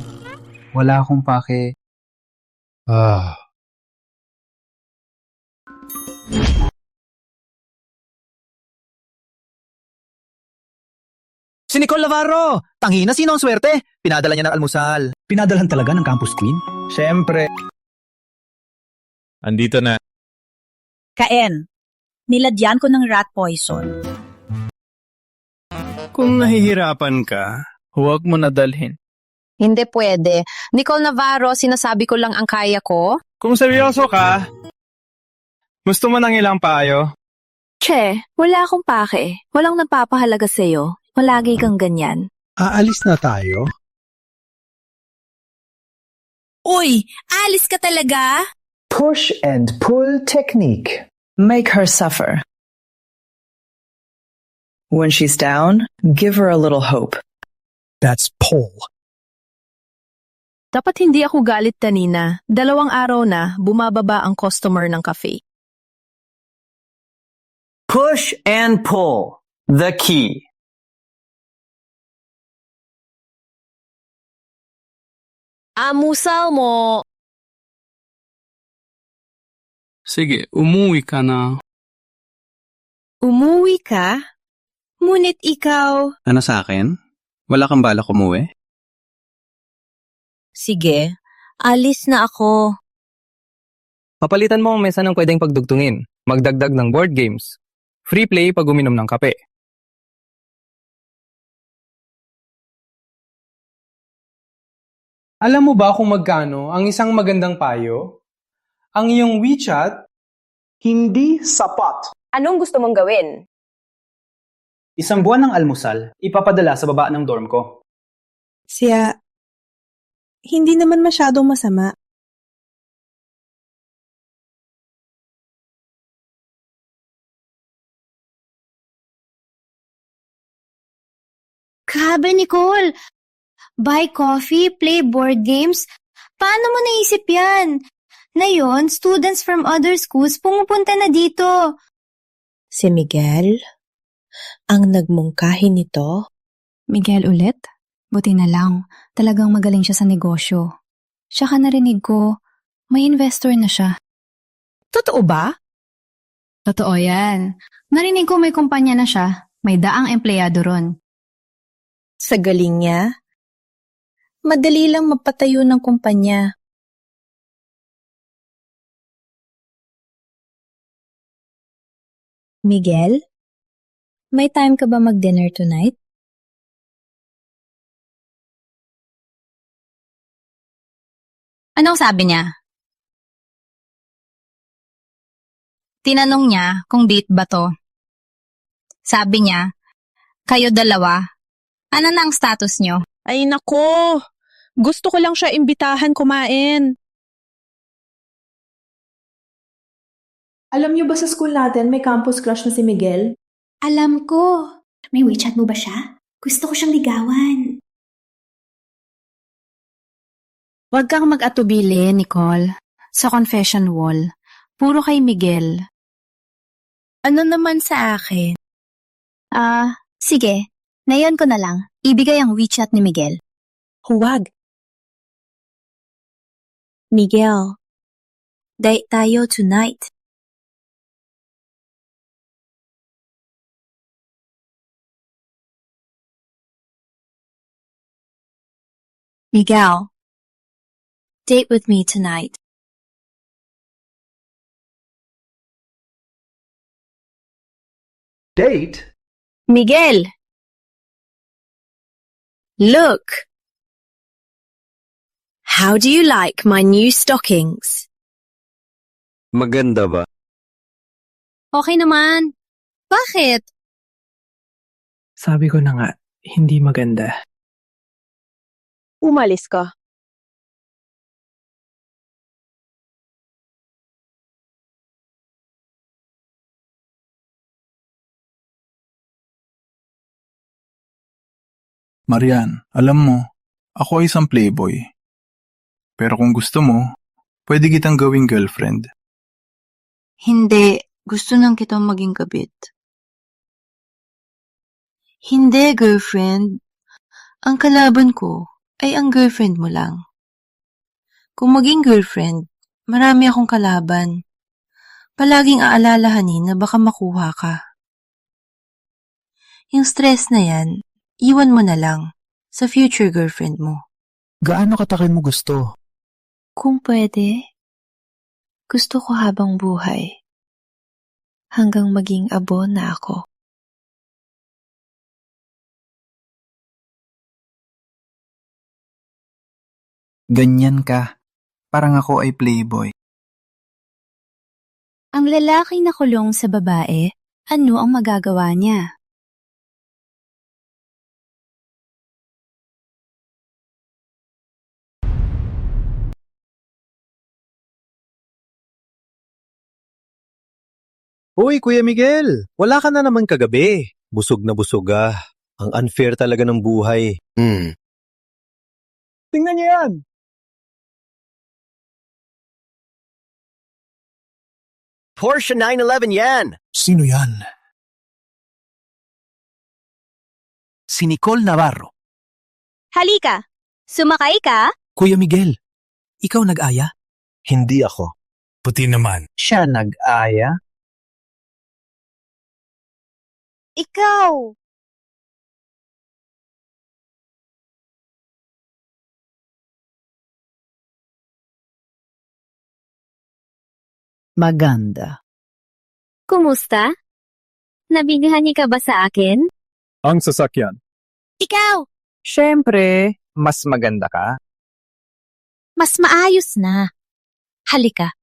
Wala akong pake. Si Nicole Navarro! Tangina, sino ang swerte? Pinadala niya ng almusal. Pinadalhan talaga ng campus queen? Siyempre. Andito na. Kaen, nilagyan ko ng rat poison. Kung nahihirapan ka, huwag mo na dalhin. Hindi pwede. Nicole Navarro, sinasabi ko lang ang kaya ko. Kung seryoso ka, gusto mo ng ilang payo? Che, wala akong pake. Walang nagpapahalaga sa'yo. Malagi kang ganyan. Aalis na tayo? Uy, alis ka talaga? Push and pull technique. Make her suffer. When she's down, give her a little hope. That's pull. Dapat hindi ako galit kanina. 2 araw na, bumababa ang customer ng cafe. Push and pull. The key. Amusal mo. Sige, umuwi ka na. Umuwi ka? Ngunit ikaw... Ano sa akin? Wala kang balak umuwi? Sige, alis na ako. Papalitan mo ang mesa ng pwedeng pagdugtungin. Magdagdag ng board games. Free play pag uminom ng kape. Alam mo ba kung magkano ang isang magandang payo? Ang iyong WeChat, hindi sapat. Anong gusto mong gawin? 1 buwan ng almusal, ipapadala sa baba ng dorm ko. Siya, hindi naman masyadong masama. Grabe, Nicole! Buy coffee, play board games. Paano mo naisip yan? Ngayon, students from other schools pumupunta na dito. Si Miguel? Ang nagmungkahi nito? Miguel ulit? Buti na lang. Talagang magaling siya sa negosyo. Tsaka narinig ko, may investor na siya. Totoo ba? Totoo yan. Narinig ko may kumpanya na siya. May daang empleyado ron. Sa galing niya? Madali lang magpatayo ng kumpanya. Miguel? May time ka ba mag-dinner tonight? Anong sabi niya? Tinanong niya kung date ba to. Sabi niya, kayo 2, ano na ang status niyo? Ay nako! Gusto ko lang siya imbitahan kumain. Alam niyo ba sa school natin may campus crush na si Miguel? Alam ko. May WeChat mo ba siya? Gusto ko siyang ligawan. Huwag kang mag-atubili, Nicole. Sa confession wall, puro kay Miguel. Ano naman sa akin? Sige. Ngayon ko na lang. Ibigay ang WeChat ni Miguel. Huwag. Miguel, date tayo tonight. Miguel, date with me tonight. Date? Miguel! Look! How do you like my new stockings? Maganda ba? Okay naman. Bakit? Sabi ko na nga, hindi maganda. Umalis ka. Marian, alam mo, ako ay isang playboy. Pero kung gusto mo, pwede kitang gawing girlfriend. Hindi, gusto lang kitang maging kabit. Hindi, girlfriend. Ang kalaban ko ay ang girlfriend mo lang. Kung maging girlfriend, marami akong kalaban. Palaging aalalahanin na baka makuha ka. Yung stress na yan, iwan mo na lang sa future girlfriend mo. Gaano katakin mo gusto? Kung pwede, gusto ko habang buhay. Hanggang maging abo na ako. Ganyan ka. Parang ako ay playboy. Ang lalaki na kulong sa babae, ano ang magagawa niya? Uy, Kuya Miguel, wala ka na naman kagabi. Busog na busog ah. Ang unfair talaga ng buhay. Tingnan niyo yan! Porsche 911 yan! Sino yan? Si Nicole Navarro. Halika, sumakay ka? Kuya Miguel, ikaw nag-aya? Hindi ako. Puti naman. Siya nag-aya? Ikaw! Maganda. Kumusta? Nabighani ka ba sa akin? Ang sasakyan. Ikaw! Siyempre, mas maganda ka. Mas maayos na. Halika.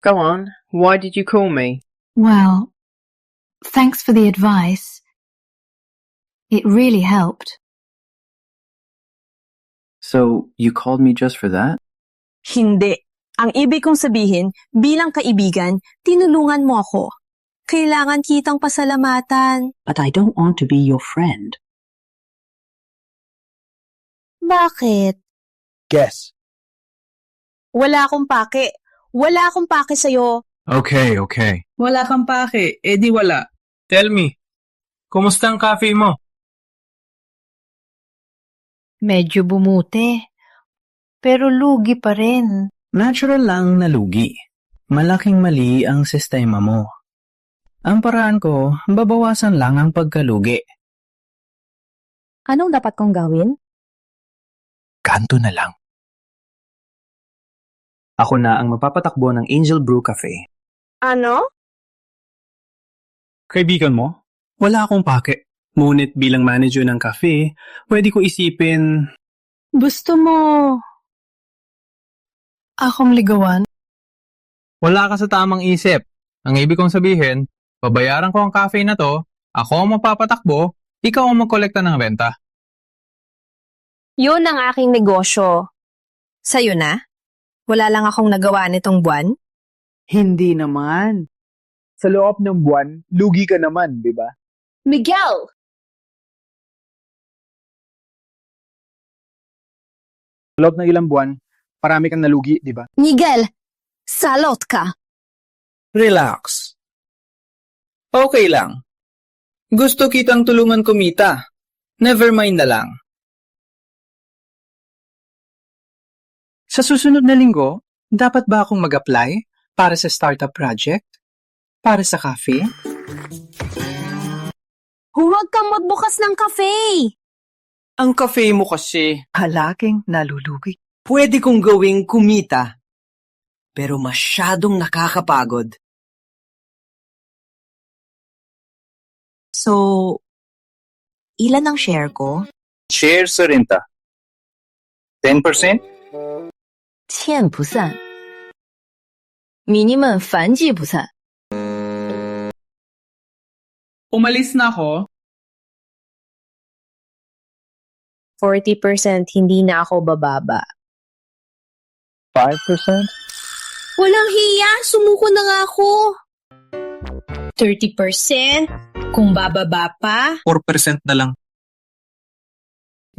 Go on, why did you call me? Well, thanks for the advice. It really helped. So, you called me just for that? Hindi. Ang ibig kong sabihin, bilang kaibigan, tinulungan mo ako. Kailangan kitang pasalamatan. But I don't want to be your friend. Bakit? Guess. Wala akong pake. Wala akong pake sa'yo. Okay. Wala kang pake, di wala. Tell me, kumusta ang cafe mo? Medyo bumuti. Pero lugi pa rin. Natural lang na lugi. Malaking mali ang sistema mo. Ang paraan ko, babawasan lang ang pagkalugi. Anong dapat kong gawin? Kanto na lang. Ako na ang mapapatakbo ng Angel Brew Cafe. Ano? Kaibigan mo? Wala akong pake. Ngunit bilang manager ng cafe, pwede ko isipin... Gusto mo... akong ligawan? Wala ka sa tamang isip. Ang ibig kong sabihin, babayaran ko ang cafe na to, ako ang mapapatakbo, ikaw ang magkolekta ng renta. Yun ang aking negosyo. Sa'yo na? Wala lang akong nagawa nitong buwan? Hindi naman. Sa loob ng buwan, lugi ka naman, di ba? Miguel! Sa loob ng ilang buwan, parami kang nalugi, di ba? Miguel! Salot ka! Relax. Okay lang. Gusto kitang tulungan kumita. Never mind na lang. Sa susunod na linggo, dapat ba akong mag-apply para sa startup project? Para sa cafe? Huwag kang magbukas ng cafe! Ang cafe mo kasi halaking nalulugi. Pwede kong gawing kumita, pero masyadong nakakapagod. So, ilan ang share ko? Share sa renta. 10%? 欠不散，迷你们反击不散。 Umalis na ako. 40% hindi na ako bababa. 5%? Walang hiya, sumuko na nga ako. 30%? Kung bababa pa? 4% na lang.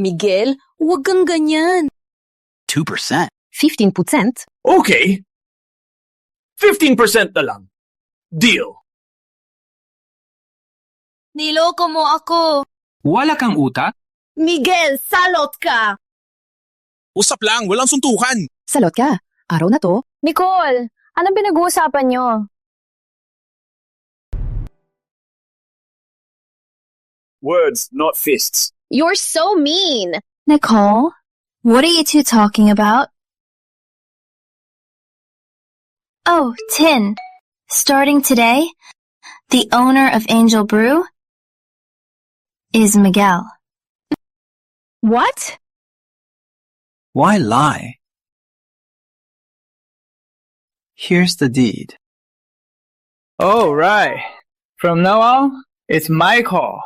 Miguel, huwag kang ganyan. 2%. 15%? Okay. 15% na lang. Deal. Niloko mo ako. Wala kang utak? Miguel, salot ka! Usap lang, walang suntukan. Salot ka. Araw na to. Nicole, anong pinag-uusapan nyo? Words, not fists. You're so mean. Nicole, what are you two talking about? Oh, Tin. Starting today, the owner of Angel Brew is Miguel. What? Why lie? Here's the deed. Oh, right. From now on, it's my call.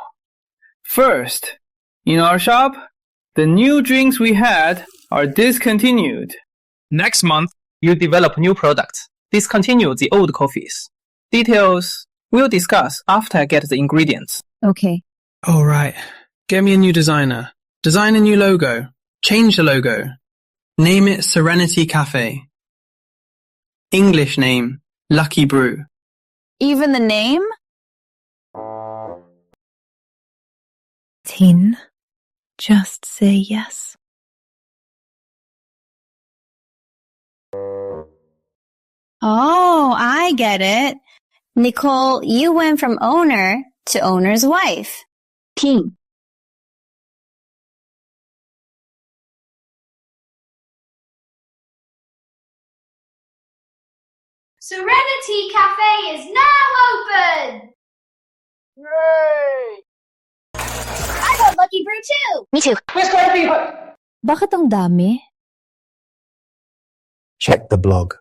First, in our shop, the new drinks we had are discontinued. Next month, you develop new products. Discontinue the old coffees. Details we'll discuss after I get the ingredients. Okay. All right. Get me a new designer. Design a new logo. Change the logo. Name it Serenity Cafe. English name, Lucky Brew. Even the name? Tin, just say yes. Oh, I get it. Nicole, you went from owner to owner's wife. King. Serenity Cafe is now open! Yay! I got Lucky Brew too! Me too. Bakit ang dami? Check the blog.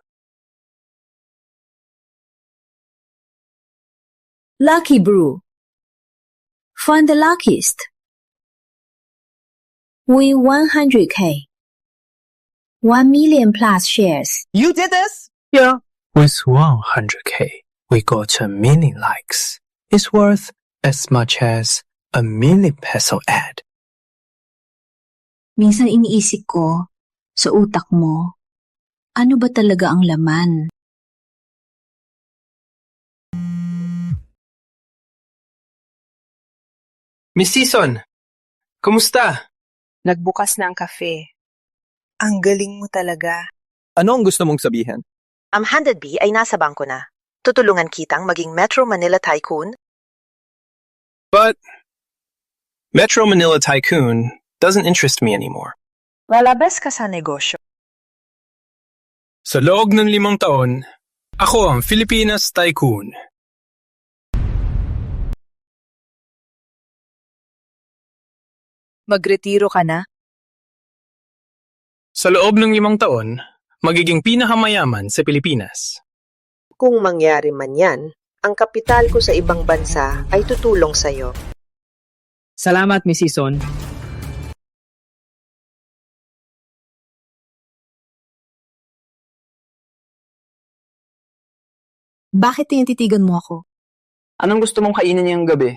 Lucky Brew. Find the luckiest. Win 100K. 1 million plus shares. You did this? Yeah. With 100K, we got 1 million likes. It's worth as much as 1 million peso ad. Minsan iniisip ko, sa utak mo, ano ba talaga ang laman? Miss Season, kumusta? Nagbukas na ang cafe. Ang galing mo talaga. Ano ang gusto mong sabihin? Ang 100B ay nasa bangko na. Tutulungan kitang maging Metro Manila Tycoon. But Metro Manila Tycoon doesn't interest me anymore. Lalabas ka sa negosyo. Sa loob ng 5 taon, ako ang Filipinas Tycoon. Magretiro ka na? Sa loob ng 5 taon, magiging pinakamayaman sa Pilipinas. Kung mangyari man yan, ang kapital ko sa ibang bansa ay tutulong sa'yo. Salamat, Miss Season. Bakit tinititigan mo ako? Anong gusto mong kainin ngayong gabi?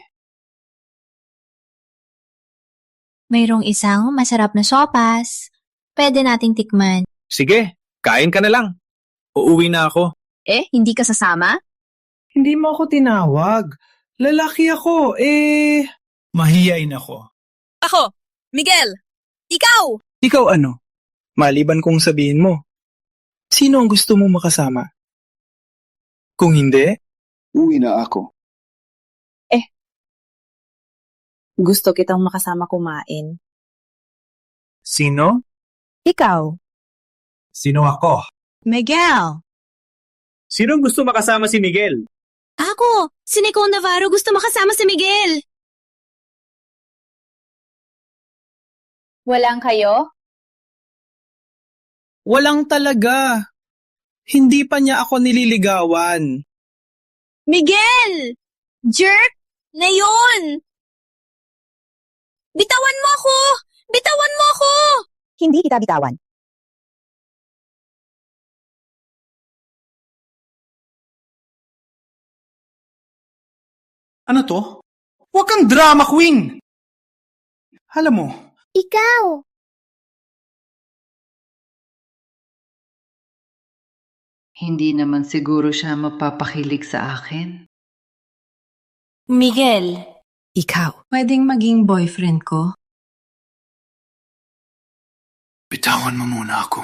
Mayroong isang masarap na sopas. Pwede nating tikman. Sige, kain ka na lang. Uuwi na ako. Hindi ka sasama? Hindi mo ako tinawag. Lalaki ako, Mahiyain ako. Ako, Miguel, ikaw! Ikaw ano? Maliban kong sabihin mo. Sino ang gusto mong makasama? Kung hindi, uwi na ako. Gusto kitang makasama kumain. sino? Ikaw. Sino ako? Miguel! Sino gusto makasama si Miguel? Ako! Si Nicole Navarro gusto makasama si Miguel! Walang kayo? Walang talaga. Hindi pa niya ako nililigawan. Miguel! Jerk! Na yun! Bitawan mo ako! Bitawan mo ako! Hindi kita bitawan. Ano to? Huwag kang drama queen! Alam mo, Ikaw! Hindi naman siguro siya mapapakilig sa akin. Miguel, Ikaw. pwedeng maging boyfriend ko? Bitawan mo muna ako.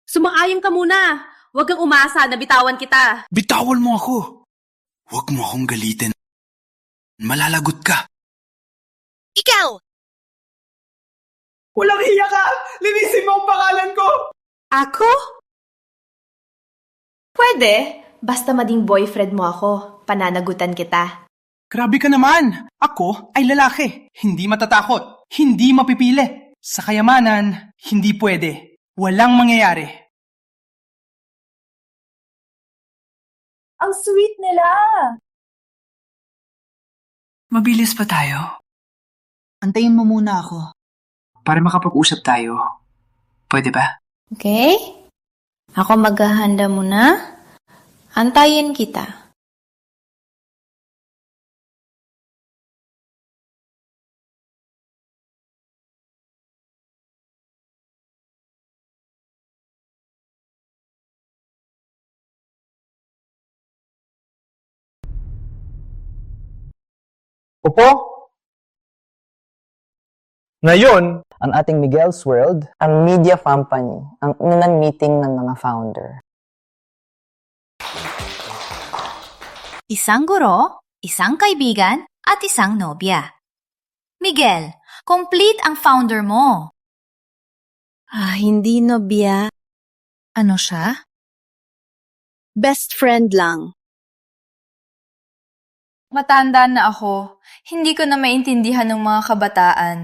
Sumang-ayon ka muna. Huwag kang umasa na bitawan kita. Bitawan mo ako! Huwag mo akong galitin. Malalagot ka. Ikaw! Walang hiya ka! Linisin mo ang pangalan ko! Ako? Pwede. Basta maging boyfriend mo ako. Pananagutan kita. grabe ka naman! Ako ay lalaki. Hindi matatakot. Hindi mapipili. Sa kayamanan, hindi pwede. Walang mangyayari. Ang sweet nila! Mabilis pa tayo. Antayin mo muna ako. Para makapag-usap tayo. Pwede ba? Okay? Ako maghahanda muna. Antayin kita. Upo! Ngayon, ang ating Miguel's World, ang media company, ang unang meeting ng mga founder. Isang guro, isang kaibigan, at isang nobya. Miguel, complete ang founder mo. Hindi nobya. Ano siya? Best friend lang. Matanda na ako. Hindi ko na maintindihan ng mga kabataan.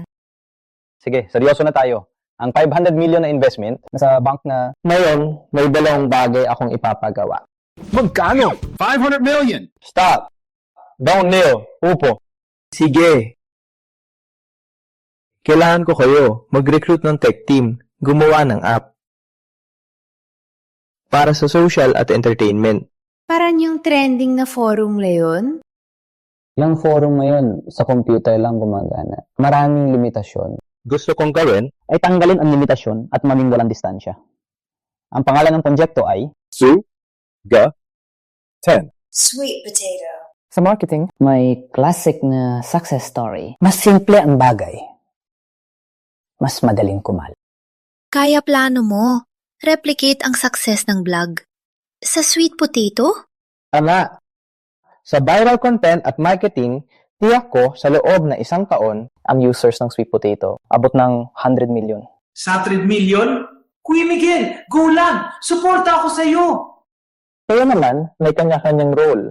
Sige, seryoso na tayo. Ang 500 million na investment nasa bank na ngayon, may dalawang bagay akong ipapagawa. Magkano? 500 million! Stop! Don't kneel. Upo. Sige. Kailangan ko kayo mag-recruit ng tech team, gumawa ng app. Para sa social at entertainment. Parang yung trending na forum ngayon. Yung forum ngayon, sa computer lang gumagana. Maraming limitasyon. Gusto kong gawin ay tanggalin ang limitasyon at maging walang distansya. Ang pangalan ng proyekto ay Su-Ga-Ten. Sweet potato. sa marketing, may classic na success story. Mas simple ang bagay. Mas madaling kumal. Kaya plano mo, replicate ang success ng blog. Sa sweet potato? Tama. Sa viral content at marketing, tiyak ko sa loob na 1 taon, ang users ng Sweet Potato abot ng 100 million. Sa 100 million? Kuya Miguel, go lang! Suporta ako sa iyo! Kaya naman, may kanya-kanyang role.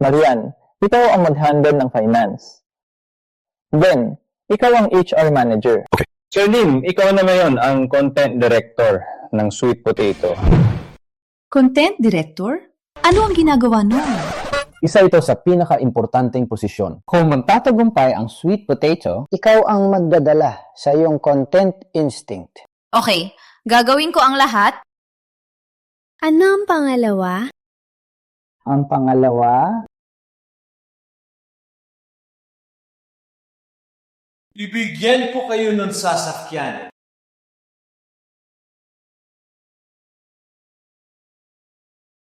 Marian, ikaw ang mag-handle ng finance. Then, ikaw ang HR manager. Okay. Sir Lim, ikaw na ngayon ang content director ng Sweet Potato. Content director? Ano ang ginagawa nun? Isa ito sa pinaka-importanteng posisyon. Kung magtatagumpay ang Sweet Potato, ikaw ang magdadala sa iyong content instinct. Okay, gagawin ko ang lahat. Ano ang pangalawa? Ang pangalawa, Bibigyan ko kayo ng sasakyan.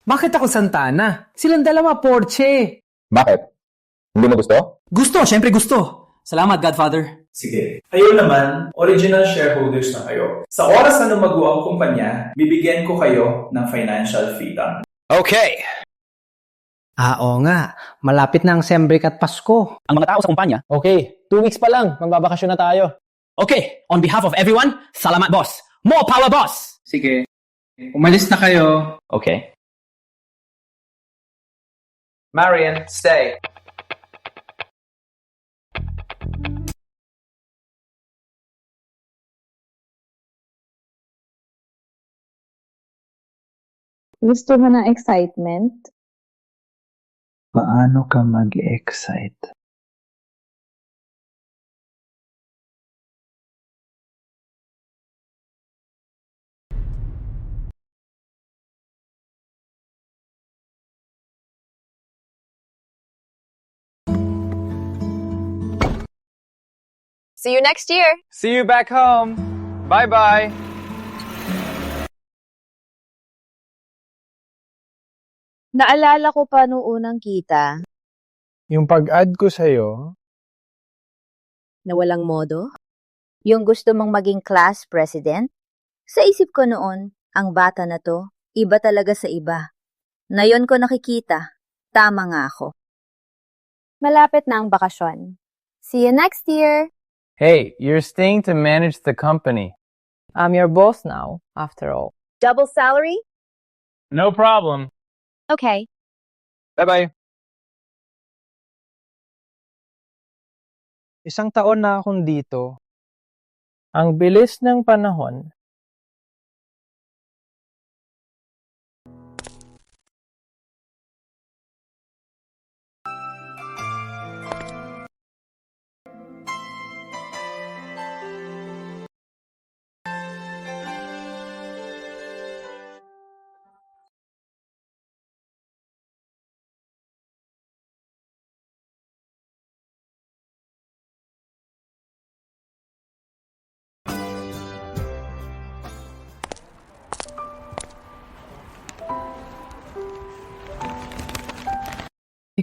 Bakit ako Santana? Silang dalawa Porsche. Bakit? Hindi mo gusto? Gusto, syempre gusto. Salamat, Godfather. Sige. Kayo naman, original shareholders na kayo. Sa oras na lumago ang kumpanya, bibigyan ko kayo ng financial freedom. Okay. Oo nga. Malapit na ang Sembrek at Pasko. Ang mga tao sa kumpanya. Okay, 2 weeks pa lang. Magbabakasyon na tayo. Okay, on behalf of everyone, salamat boss. More power boss. Sige. Umalis na kayo. Okay. Marian, stay. Gusto mo ng excitement? Paano ka mag-excite? See you next year. See you back home. Bye-bye. Naalala ko pa nung unang kita Yung pag-add ko sa'yo, na walang modo. Yung gusto mong maging class president. Sa isip ko noon, ang bata na to, iba talaga sa iba. Ngayon ko nakikita, tama nga ako. Malapit na ang bakasyon. See you next year! hey, you're staying to manage the company. I'm your boss now, after all. Double salary? No problem. Okay. Bye-bye. Isang taon na akong dito. Ang bilis ng panahon.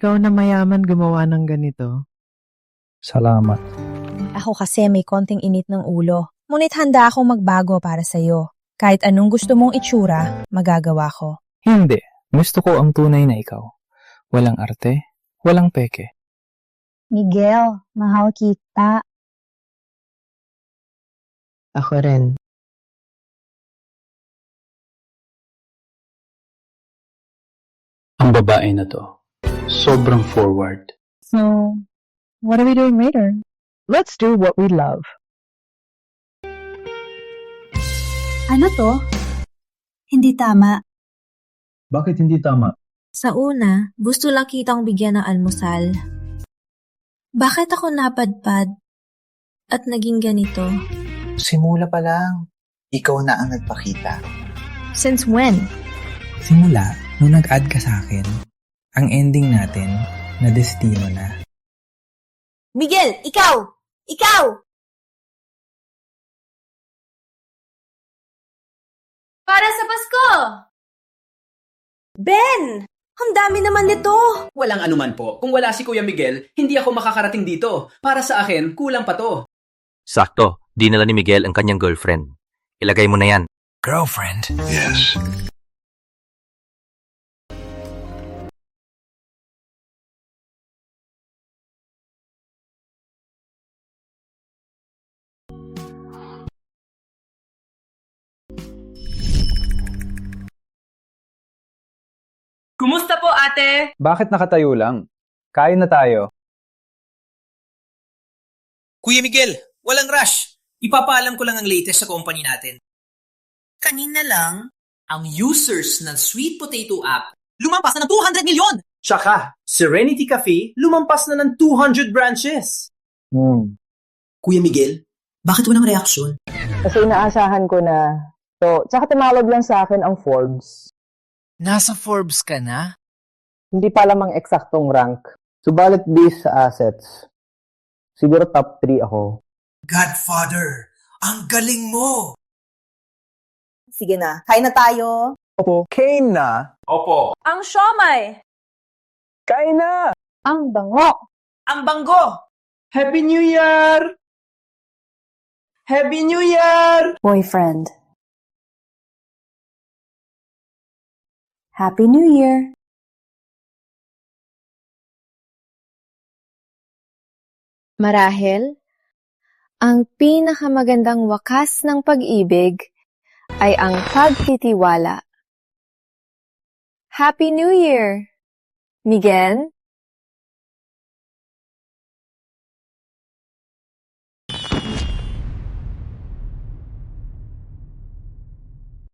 Ikaw na mayaman gumawa ng ganito. Salamat. Ako kasi may konting init ng ulo. Ngunit handa akong magbago para sa'yo. Kahit anong gusto mong itsura, magagawa ko. Hindi. Gusto ko ang tunay na ikaw. Walang arte, walang peke. Miguel, mahal kita. Ako rin. Ang babae na to, sobrang forward. So, what are we doing later? Let's do what we love. Ano to? Hindi tama. Bakit hindi tama? Sa una, gusto lang kitang bigyan ng almusal. Bakit ako napadpad at naging ganito? Simula pa lang. Ikaw na ang nagpakita. Since when? Simula, nung nag-add ka sa akin, ang ending natin, na destino na. Miguel, ikaw! Ikaw! Para sa Pasko! Ben! Ang dami naman nito! Walang anuman po. Kung wala si Kuya Miguel, hindi ako makakarating dito. Para sa akin, kulang pa to. Sakto. Dinala ni Miguel ang kanyang girlfriend. Ilagay mo na yan. Girlfriend? Yes. Kumusta po, ate? Bakit nakatayo lang? Kain na tayo. Kuya Miguel, walang rush. Ipapaalam ko lang ang latest sa company natin. Kanina lang, ang users ng Sweet Potato app lumampas na ng 200 milyon! Tsaka, Serenity Cafe lumampas na ng 200 branches! Kuya Miguel, bakit walang reaksyon? Kasi inaasahan ko na. So, tsaka tumawag lang sa akin ang Forbes. Nasa Forbes ka na? Hindi pa lamang eksaktong rank. Subalit based sa assets, siguro top 3 ako. Godfather, ang galing mo! Sige na, kain na tayo. Opo. Kain na. Opo. Ang siomay! Kain na! Ang bango! Ang banggo! Happy New Year! Happy New Year! Boyfriend. Happy New Year! Marahil, ang pinakamagandang wakas ng pag-ibig ay ang pagtitiwala. Happy New Year, Miguel!